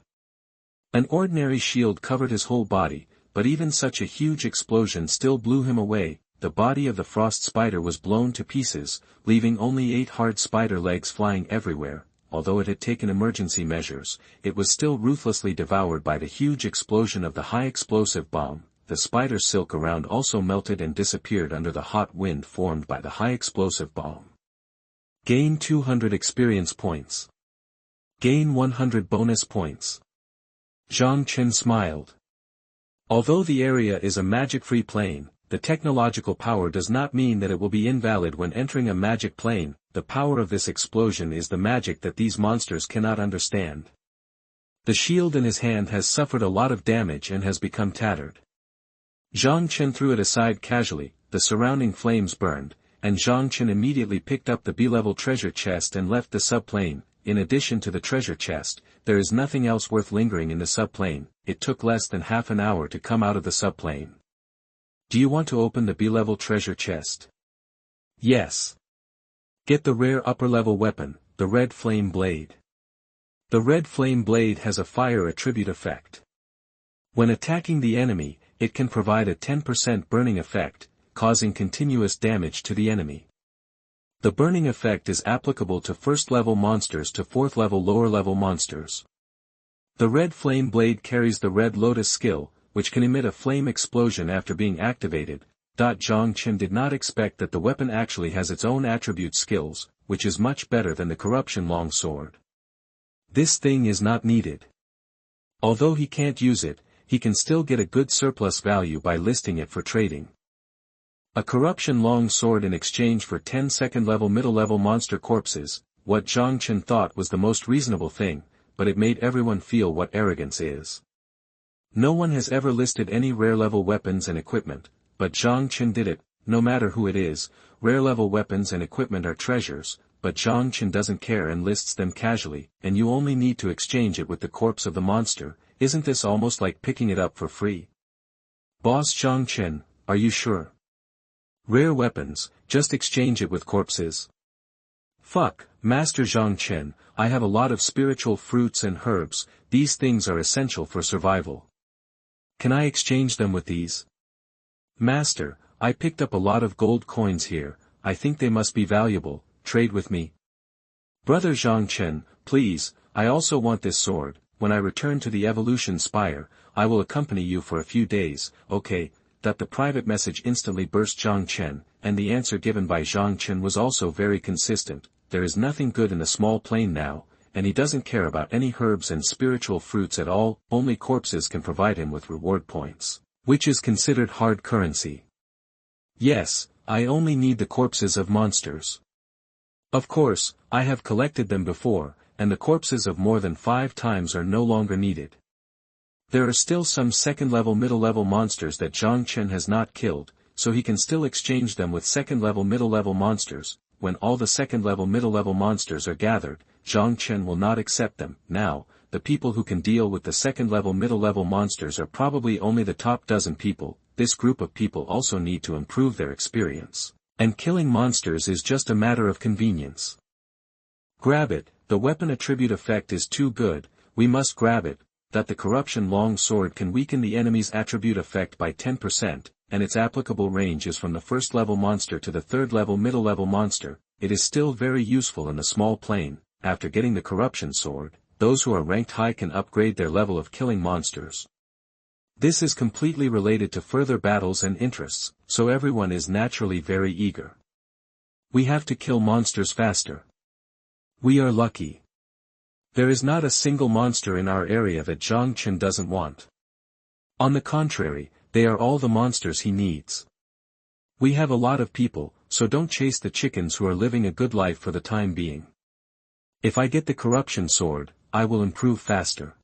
An ordinary shield covered his whole body, but even such a huge explosion still blew him away. The body of the frost spider was blown to pieces, leaving only 8 hard spider legs flying everywhere. Although it had taken emergency measures, it was still ruthlessly devoured by the huge explosion of the high explosive bomb. The spider silk around also melted and disappeared under the hot wind formed by the high explosive bomb. Gain 200 experience points. Gain 100 bonus points. Zhang Chen smiled. Although the area is a magic-free plane, the technological power does not mean that it will be invalid when entering a magic plane. The power of this explosion is the magic that these monsters cannot understand. The shield in his hand has suffered a lot of damage and has become tattered. Zhang Chen threw it aside casually, the surrounding flames burned, and Zhang Chen immediately picked up the B-level treasure chest and left the subplane. In addition to the treasure chest, there is nothing else worth lingering in the subplane. It took less than half an hour to come out of the subplane. Do you want to open the B-level treasure chest? Yes. Get the rare upper-level weapon, the red flame blade. The red flame blade has a fire attribute effect. When attacking the enemy, it can provide a 10% burning effect, causing continuous damage to the enemy. The burning effect is applicable to first-level monsters to fourth-level lower-level monsters. The red flame blade carries the red lotus skill, which can emit a flame explosion after being activated. Zhang Chen did not expect that the weapon actually has its own attribute skills, which is much better than the corruption longsword. This thing is not needed. Although he can't use it, he can still get a good surplus value by listing it for trading. A corruption long sword in exchange for 10 second-level middle-level monster corpses, what Zhang Chen thought was the most reasonable thing, but it made everyone feel what arrogance is. No one has ever listed any rare-level weapons and equipment, but Zhang Chen did it. No matter who it is, rare-level weapons and equipment are treasures, but Zhang Chen doesn't care and lists them casually, and you only need to exchange it with the corpse of the monster. Isn't this almost like picking it up for free? Boss Zhang Chen, are you sure? Rare weapons, just exchange it with corpses. Fuck, Master Zhang Chen, I have a lot of spiritual fruits and herbs. These things are essential for survival. Can I exchange them with these? Master, I picked up a lot of gold coins here. I think they must be valuable. Trade with me. Brother Zhang Chen, please, I also want this sword. When I return to the evolution spire, I will accompany you for a few days. Okay. That the private message instantly burst Zhang Chen, and the answer given by Zhang Chen was also very consistent. There is nothing good in the small plane now, and he doesn't care about any herbs and spiritual fruits at all. Only corpses can provide him with reward points, which is considered hard currency. Yes, I only need the corpses of monsters. Of course, I have collected them before, and the corpses of more than 5 times are no longer needed. There are still some second-level middle-level monsters that Zhang Chen has not killed, so he can still exchange them with second-level middle-level monsters. When all the second-level middle-level monsters are gathered, Zhang Chen will not accept them. Now, the people who can deal with the second-level middle-level monsters are probably only the top dozen people. This group of people also need to improve their experience. And killing monsters is just a matter of convenience. Grab it, the weapon attribute effect is too good, we must grab it. That the corruption long sword can weaken the enemy's attribute effect by 10%, and its applicable range is from the first-level monster to the third-level middle-level monster. It is still very useful in the small plane. After getting the corruption sword, those who are ranked high can upgrade their level of killing monsters. This is completely related to further battles and interests, so everyone is naturally very eager. We have to kill monsters faster. We are lucky. There is not a single monster in our area that Zhang Chen doesn't want. On the contrary, they are all the monsters he needs. We have a lot of people, so don't chase the chickens who are living a good life for the time being. If I get the corruption sword, I will improve faster.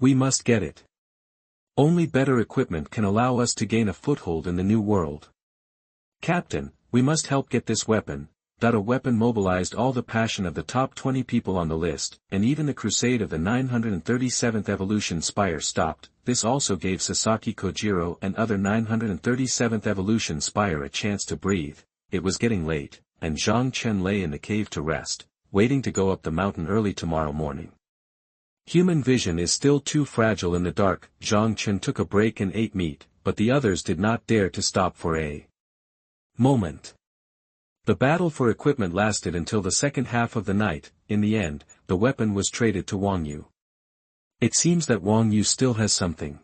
We must get it. Only better equipment can allow us to gain a foothold in the new world. Captain, we must help get this weapon. That a weapon mobilized all the passion of the top 20 people on the list, and even the crusade of the 937th evolution spire stopped. This also gave Sasaki Kojiro and other 937th evolution spire a chance to breathe. It was getting late, and Zhang Chen lay in the cave to rest, waiting to go up the mountain early tomorrow morning. Human vision is still too fragile in the dark. Zhang Chen took a break and ate meat, but the others did not dare to stop for a moment. The battle for equipment lasted until the second half of the night. In the end, the weapon was traded to Wang Yu. It seems that Wang Yu still has something.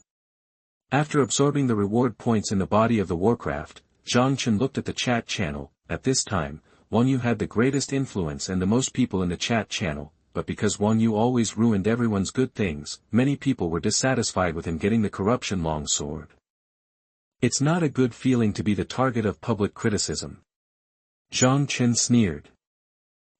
After absorbing the reward points in the body of the Warcraft, Zhang Chen looked at the chat channel. At this time, Wang Yu had the greatest influence and the most people in the chat channel, but because Wang Yu always ruined everyone's good things, many people were dissatisfied with him getting the corruption longsword. It's not a good feeling to be the target of public criticism. Zhang Chen sneered.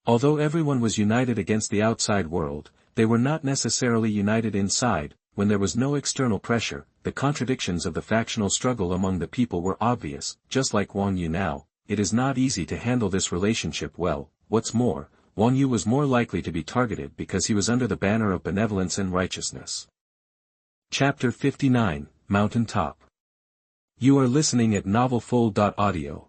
Although everyone was united against the outside world, they were not necessarily united inside. When there was no external pressure, the contradictions of the factional struggle among the people were obvious. Just like Wang Yu now, it is not easy to handle this relationship well. What's more, Wang Yu was more likely to be targeted because he was under the banner of benevolence and righteousness. Chapter 59, Mountain Top. You are listening at novelfull.audio.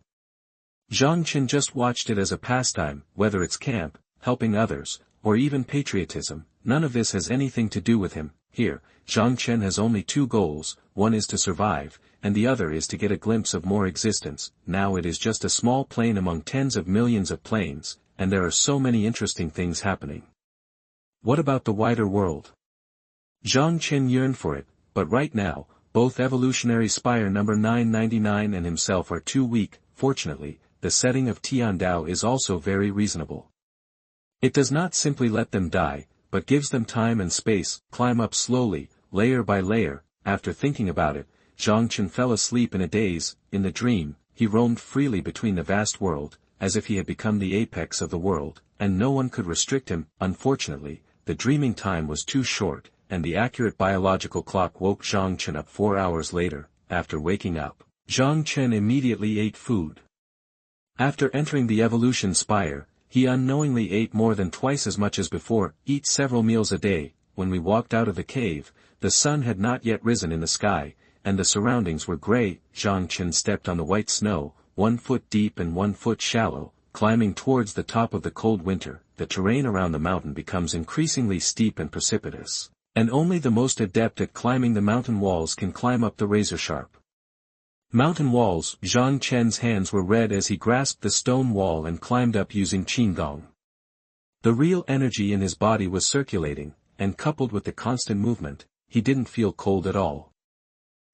Zhang Chen just watched it as a pastime, whether it's camp, helping others, or even patriotism. None of this has anything to do with him. Here, Zhang Chen has only two goals, one is to survive, and the other is to get a glimpse of more existence. Now it is just a small plane among tens of millions of planes, and there are so many interesting things happening. What about the wider world? Zhang Chen yearned for it, but right now, both evolutionary spire number 999 and himself are too weak. Fortunately, the setting of Tiandao is also very reasonable. It does not simply let them die, but gives them time and space, climb up slowly, layer by layer. After thinking about it, Zhang Chen fell asleep in a daze. In the dream, he roamed freely between the vast world, as if he had become the apex of the world, and no one could restrict him. Unfortunately, the dreaming time was too short, and the accurate biological clock woke Zhang Chen up 4 hours later. After waking up, Zhang Chen immediately ate food. After entering the evolution spire, he unknowingly ate more than twice as much as before. Eat several meals a day. When we walked out of the cave, the sun had not yet risen in the sky, and the surroundings were gray. Zhang Chen stepped on the white snow, 1 foot deep and 1 foot shallow, climbing towards the top of the cold winter. The terrain around the mountain becomes increasingly steep and precipitous, and only the most adept at climbing the mountain walls can climb up the razor-sharp mountain walls. Zhang Chen's hands were red as he grasped the stone wall and climbed up using qigong. The real energy in his body was circulating, and coupled with the constant movement, he didn't feel cold at all.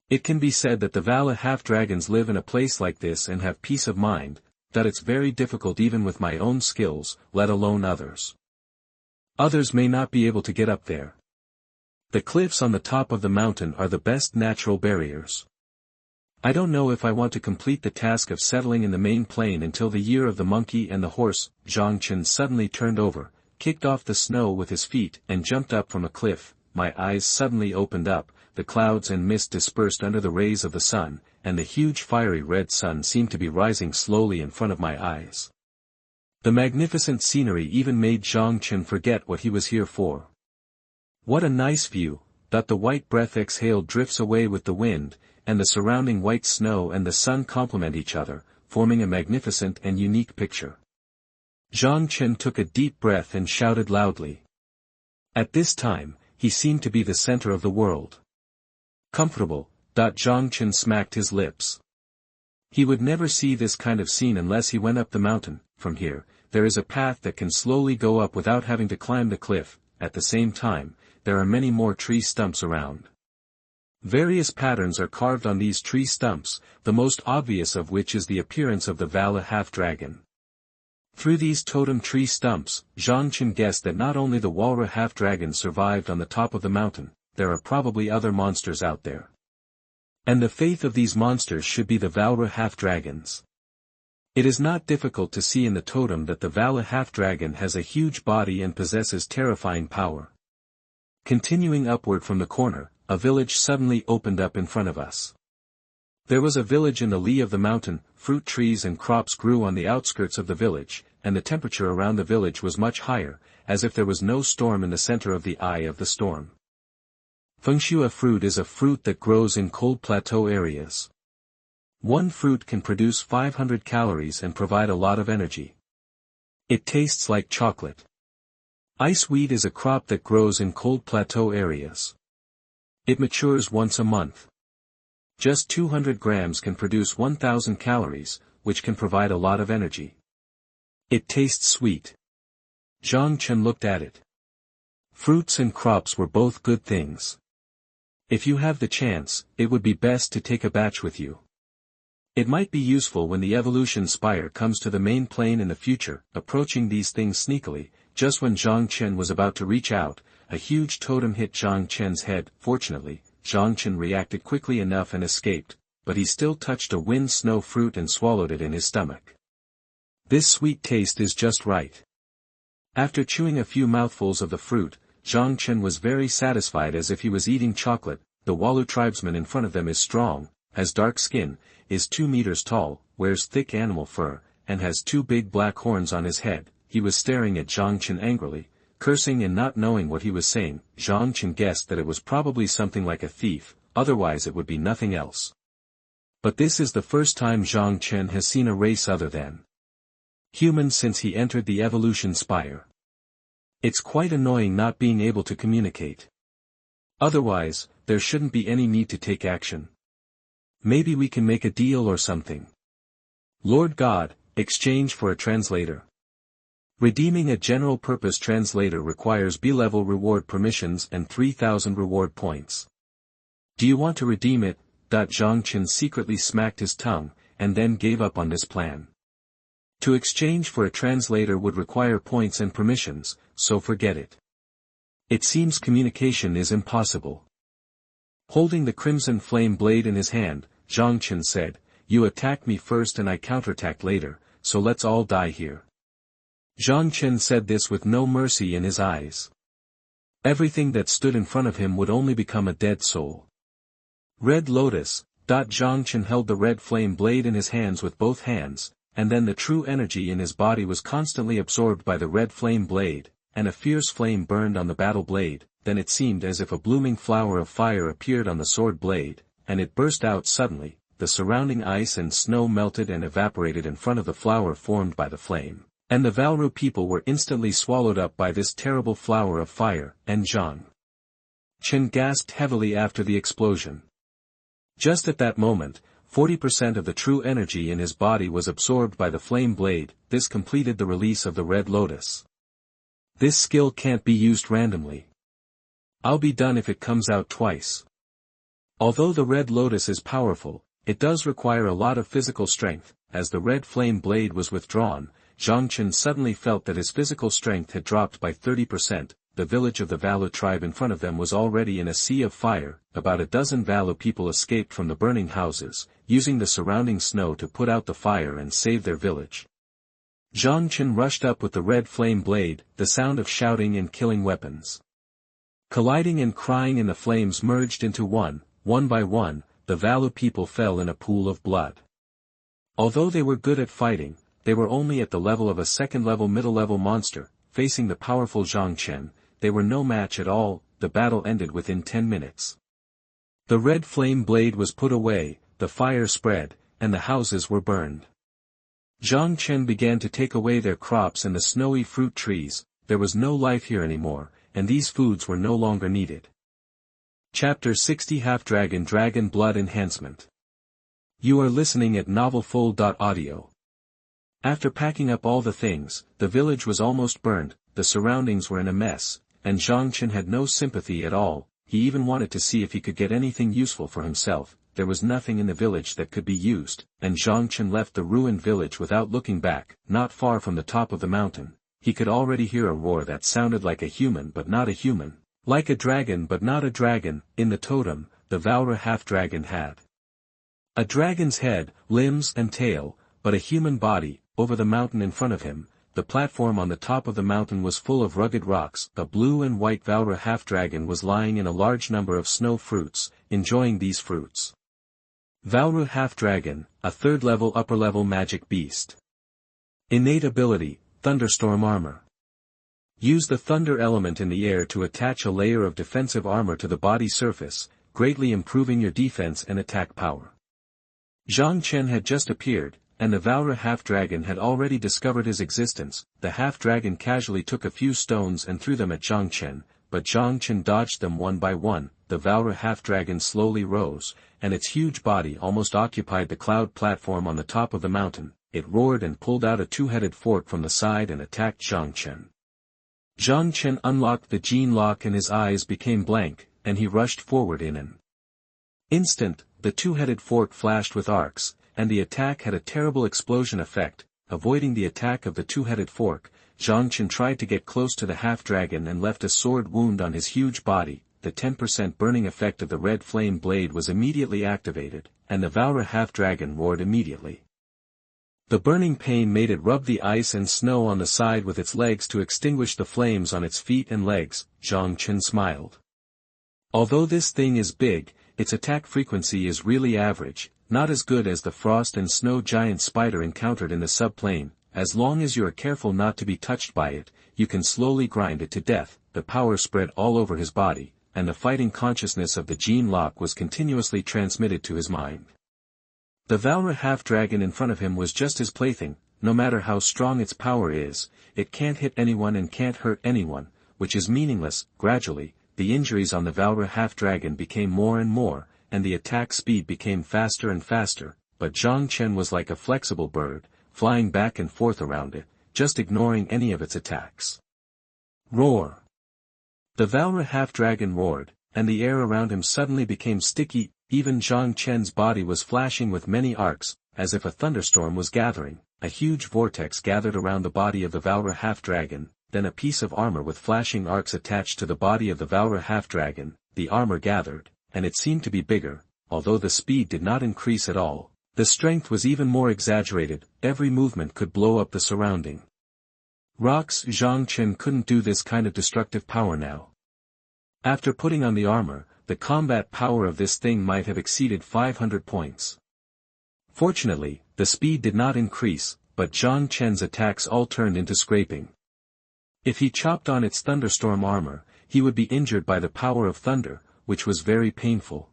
It can be said that the Vala half-dragons live in a place like this and have peace of mind, that it's very difficult even with my own skills, let alone others. Others may not be able to get up there. The cliffs on the top of the mountain are the best natural barriers. I don't know if I want to complete the task of settling in the main plain until the year of the monkey and the horse. Zhang Chen suddenly turned over, kicked off the snow with his feet and jumped up from a cliff. My eyes suddenly opened up, the clouds and mist dispersed under the rays of the sun, and the huge fiery red sun seemed to be rising slowly in front of my eyes. The magnificent scenery even made Zhang Chen forget what he was here for. What a nice view, that the white breath exhaled drifts away with the wind, and the surrounding white snow and the sun complement each other, forming a magnificent and unique picture. Zhang Chen took a deep breath and shouted loudly. At this time, he seemed to be the center of the world. Comfortable. Zhang Chen smacked his lips. He would never see this kind of scene unless he went up the mountain. From here, there is a path that can slowly go up without having to climb the cliff. At the same time, there are many more tree stumps around. Various patterns are carved on these tree stumps, the most obvious of which is the appearance of the Vala half-dragon. Through these totem tree stumps, Zhang Chen guessed that not only the Walra half-dragon survived on the top of the mountain, there are probably other monsters out there. And the faith of these monsters should be the Valra half-dragons. It is not difficult to see in the totem that the Vala half-dragon has a huge body and possesses terrifying power. Continuing upward from the corner, a village suddenly opened up in front of us. There was a village in the lee of the mountain. Fruit trees and crops grew on the outskirts of the village, and the temperature around the village was much higher, as if there was no storm in the center of the eye of the storm. Fengshua fruit is a fruit that grows in cold plateau areas. One fruit can produce 500 calories and provide a lot of energy. It tastes like chocolate. Ice wheat is a crop that grows in cold plateau areas. It matures once a month. Just 200 grams can produce 1,000 calories, which can provide a lot of energy. It tastes sweet. Zhang Chen looked at it. Fruits and crops were both good things. If you have the chance, it would be best to take a batch with you. It might be useful when the evolution spire comes to the main plane in the future. Approaching these things sneakily, just when Zhang Chen was about to reach out, a huge totem hit Zhang Chen's head. Fortunately, Zhang Chen reacted quickly enough and escaped, but he still touched a wind snow fruit and swallowed it in his stomach. This sweet taste is just right. After chewing a few mouthfuls of the fruit, Zhang Chen was very satisfied as if he was eating chocolate. The Walu tribesman in front of them is strong, has dark skin, is 2 meters tall, wears thick animal fur, and has 2 big black horns on his head. He was staring at Zhang Chen angrily, cursing and not knowing what he was saying. Zhang Chen guessed that it was probably something like a thief, otherwise it would be nothing else. But this is the first time Zhang Chen has seen a race other than human since he entered the evolution spire. It's quite annoying not being able to communicate. Otherwise, there shouldn't be any need to take action. Maybe we can make a deal or something. Lord God, exchange for a translator. Redeeming a general-purpose translator requires B-level reward permissions and 3,000 reward points. Do you want to redeem it? Zhang Chen secretly smacked his tongue, and then gave up on this plan. To exchange for a translator would require points and permissions, so forget it. It seems communication is impossible. Holding the crimson flame blade in his hand, Zhang Chen said, "You attack me first and I counterattack later, so let's all die here." Zhang Chen said this with no mercy in his eyes. Everything that stood in front of him would only become a dead soul. Red Lotus. Zhang Chen held the red flame blade in his hands with both hands, and then the true energy in his body was constantly absorbed by the red flame blade, and a fierce flame burned on the battle blade. Then it seemed as if a blooming flower of fire appeared on the sword blade, and it burst out suddenly. The surrounding ice and snow melted and evaporated in front of the flower formed by the flame, and the Valru people were instantly swallowed up by this terrible flower of fire, and Zhang Chen gasped heavily after the explosion. Just at that moment, 40% of the true energy in his body was absorbed by the flame blade. This completed the release of the Red Lotus. This skill can't be used randomly. I'll be done if it comes out twice. Although the Red Lotus is powerful, it does require a lot of physical strength. As the red flame blade was withdrawn, Zhang Chen suddenly felt that his physical strength had dropped by 30%. The village of the Valu tribe in front of them was already in a sea of fire. About a dozen Valu people escaped from the burning houses, using the surrounding snow to put out the fire and save their village. Zhang Chen rushed up with the red flame blade, the sound of shouting and killing weapons. Colliding and crying in the flames merged into one by one, the Valu people fell in a pool of blood. Although they were good at fighting, they were only at the level of a second-level middle-level monster. Facing the powerful Zhang Chen, they were no match at all. The battle ended within 10 minutes. The red flame blade was put away, the fire spread, and the houses were burned. Zhang Chen began to take away their crops and the snowy fruit trees. There was no life here anymore, and these foods were no longer needed. Chapter 60 Half-Dragon Dragon Blood Enhancement. You are listening at novelfull.audio. After packing up all the things, the village was almost burned, the surroundings were in a mess, and Zhang Chen had no sympathy at all. He even wanted to see if he could get anything useful for himself. There was nothing in the village that could be used, and Zhang Chen left the ruined village without looking back. Not far from the top of the mountain, he could already hear a roar that sounded like a human but not a human, like a dragon but not a dragon. In the totem, the Valra half-dragon had a dragon's head, limbs and tail, but a human body. Over the mountain in front of him, the platform on the top of the mountain was full of rugged rocks. A blue and white Valra half-dragon was lying in a large number of snow fruits, enjoying these fruits. Valra half-dragon, a third-level upper-level magic beast. Innate ability, Thunderstorm Armor. Use the thunder element in the air to attach a layer of defensive armor to the body surface, greatly improving your defense and attack power. Zhang Chen had just appeared, and the Valra half-dragon had already discovered his existence. The half-dragon casually took a few stones and threw them at Zhang Chen, but Zhang Chen dodged them one by one. The Valra half-dragon slowly rose, and its huge body almost occupied the cloud platform on the top of the mountain. It roared and pulled out a two-headed fork from the side and attacked Zhang Chen. Zhang Chen unlocked the gene lock and his eyes became blank, and he rushed forward in an instant. The two-headed fork flashed with arcs, and the attack had a terrible explosion effect. Avoiding the attack of the two-headed fork, Zhang Chen tried to get close to the half-dragon and left a sword wound on his huge body. The 10% burning effect of the red flame blade was immediately activated, and the Valra half-dragon roared immediately. The burning pain made it rub the ice and snow on the side with its legs to extinguish the flames on its feet and legs. Zhang Chen smiled. Although this thing is big, its attack frequency is really average, not as good as the frost and snow giant spider encountered in the subplane. As long as you are careful not to be touched by it, you can slowly grind it to death. The power spread all over his body, and the fighting consciousness of the gene lock was continuously transmitted to his mind. The Valra half-dragon in front of him was just his plaything. No matter how strong its power is, it can't hit anyone and can't hurt anyone, which is meaningless. Gradually, the injuries on the Valra half-dragon became more and more, and the attack speed became faster and faster, but Zhang Chen was like a flexible bird, flying back and forth around it, just ignoring any of its attacks. Roar! The Valra half-dragon roared, and the air around him suddenly became sticky. Even Zhang Chen's body was flashing with many arcs, as if a thunderstorm was gathering. A huge vortex gathered around the body of the Valra half-dragon, then a piece of armor with flashing arcs attached to the body of the Valra half-dragon. The armor gathered, and it seemed to be bigger, although the speed did not increase at all. The strength was even more exaggerated. Every movement could blow up the surrounding rocks. Zhang Chen couldn't do this kind of destructive power now. After putting on the armor, the combat power of this thing might have exceeded 500 points. Fortunately, the speed did not increase, but Zhang Chen's attacks all turned into scraping. If he chopped on its thunderstorm armor, he would be injured by the power of thunder, which was very painful.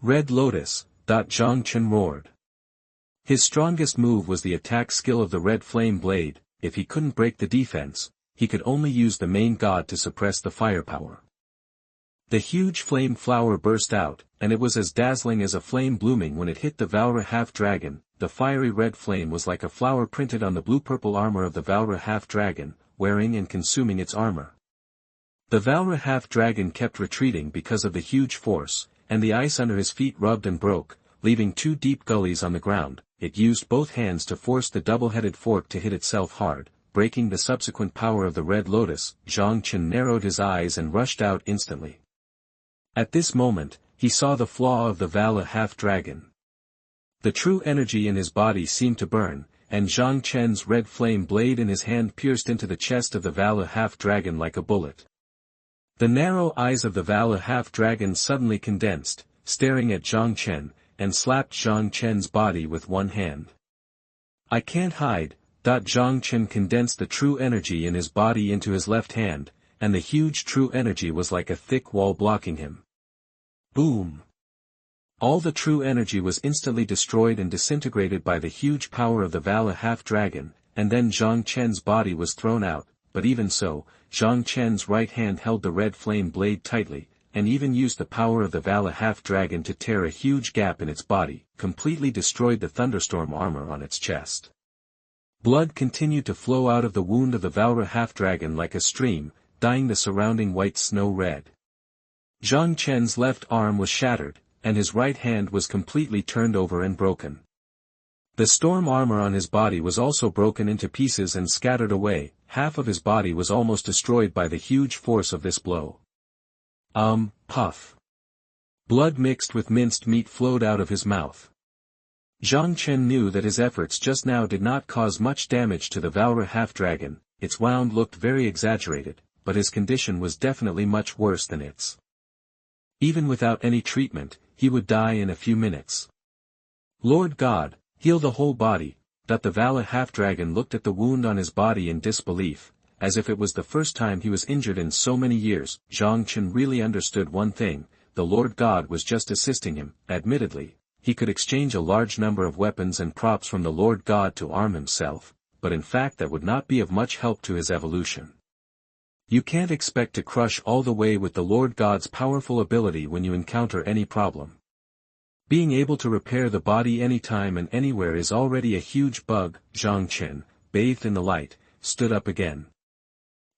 Red Lotus, Zhang Chen roared. His strongest move was the attack skill of the red flame blade. If he couldn't break the defense, he could only use the main god to suppress the firepower. The huge flame flower burst out, and it was as dazzling as a flame blooming when it hit the Valra half-dragon. The fiery red flame was like a flower printed on the blue-purple armor of the Valra half-dragon, wearing and consuming its armor. The Valra half-dragon kept retreating because of the huge force, and the ice under his feet rubbed and broke, leaving 2 deep gullies on the ground. It used both hands to force the double-headed fork to hit itself hard, breaking the subsequent power of the Red Lotus. Zhang Chen narrowed his eyes and rushed out instantly. At this moment, he saw the flaw of the Valra half-dragon. The true energy in his body seemed to burn, and Zhang Chen's red flame blade in his hand pierced into the chest of the Valra half-dragon like a bullet. The narrow eyes of the Valra half-dragon suddenly condensed, staring at Zhang Chen, and slapped Zhang Chen's body with one hand. "I can't hide." Zhang Chen condensed the true energy in his body into his left hand, and the huge true energy was like a thick wall blocking him. Boom! All the true energy was instantly destroyed and disintegrated by the huge power of the Valra half-dragon, and then Zhang Chen's body was thrown out. But even so, Zhang Chen's right hand held the red flame blade tightly, and even used the power of the Valra half-dragon to tear a huge gap in its body, completely destroyed the thunderstorm armor on its chest. Blood continued to flow out of the wound of the Valra half-dragon like a stream, dyeing the surrounding white snow red. Zhang Chen's left arm was shattered, and his right hand was completely turned over and broken. The storm armor on his body was also broken into pieces and scattered away. Half of his body was almost destroyed by the huge force of this blow. Puff. Blood mixed with minced meat flowed out of his mouth. Zhang Chen knew that his efforts just now did not cause much damage to the Valra half-dragon. Its wound looked very exaggerated, but his condition was definitely much worse than its. Even without any treatment, he would die in a few minutes. Lord God, heal the whole body. The Valra half-dragon looked at the wound on his body in disbelief, as if it was the first time he was injured in so many years. Zhang Chen really understood one thing: the Lord God was just assisting him. Admittedly, he could exchange a large number of weapons and props from the Lord God to arm himself, but in fact that would not be of much help to his evolution. You can't expect to crush all the way with the Lord God's powerful ability when you encounter any problem. Being able to repair the body anytime and anywhere is already a huge bug. Zhang Chen, bathed in the light, stood up again.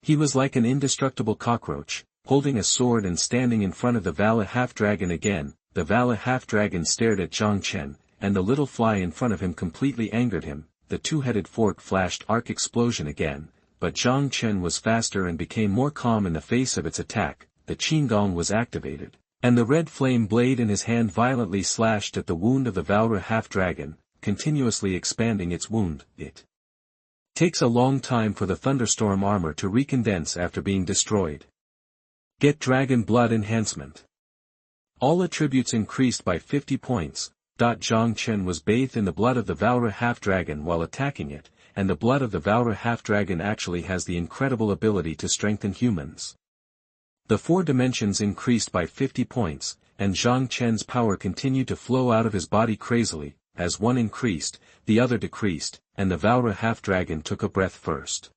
He was like an indestructible cockroach, holding a sword and standing in front of the Valra half-dragon again. The Valra half-dragon stared at Zhang Chen, and the little fly in front of him completely angered him. The 2-headed fork flashed arc explosion again, but Zhang Chen was faster and became more calm in the face of its attack. The Qinggong was activated, and the red flame blade in his hand violently slashed at the wound of the Valra half-dragon, continuously expanding its wound. It takes a long time for the thunderstorm armor to recondense after being destroyed. Get Dragon Blood Enhancement. All attributes increased by 50 points. Zhang Chen was bathed in the blood of the Valra half-dragon while attacking it, and the blood of the Valra half-dragon actually has the incredible ability to strengthen humans. The 4 dimensions increased by 50 points, and Zhang Chen's power continued to flow out of his body crazily. As one increased, the other decreased, and the Valra half-dragon took a breath first.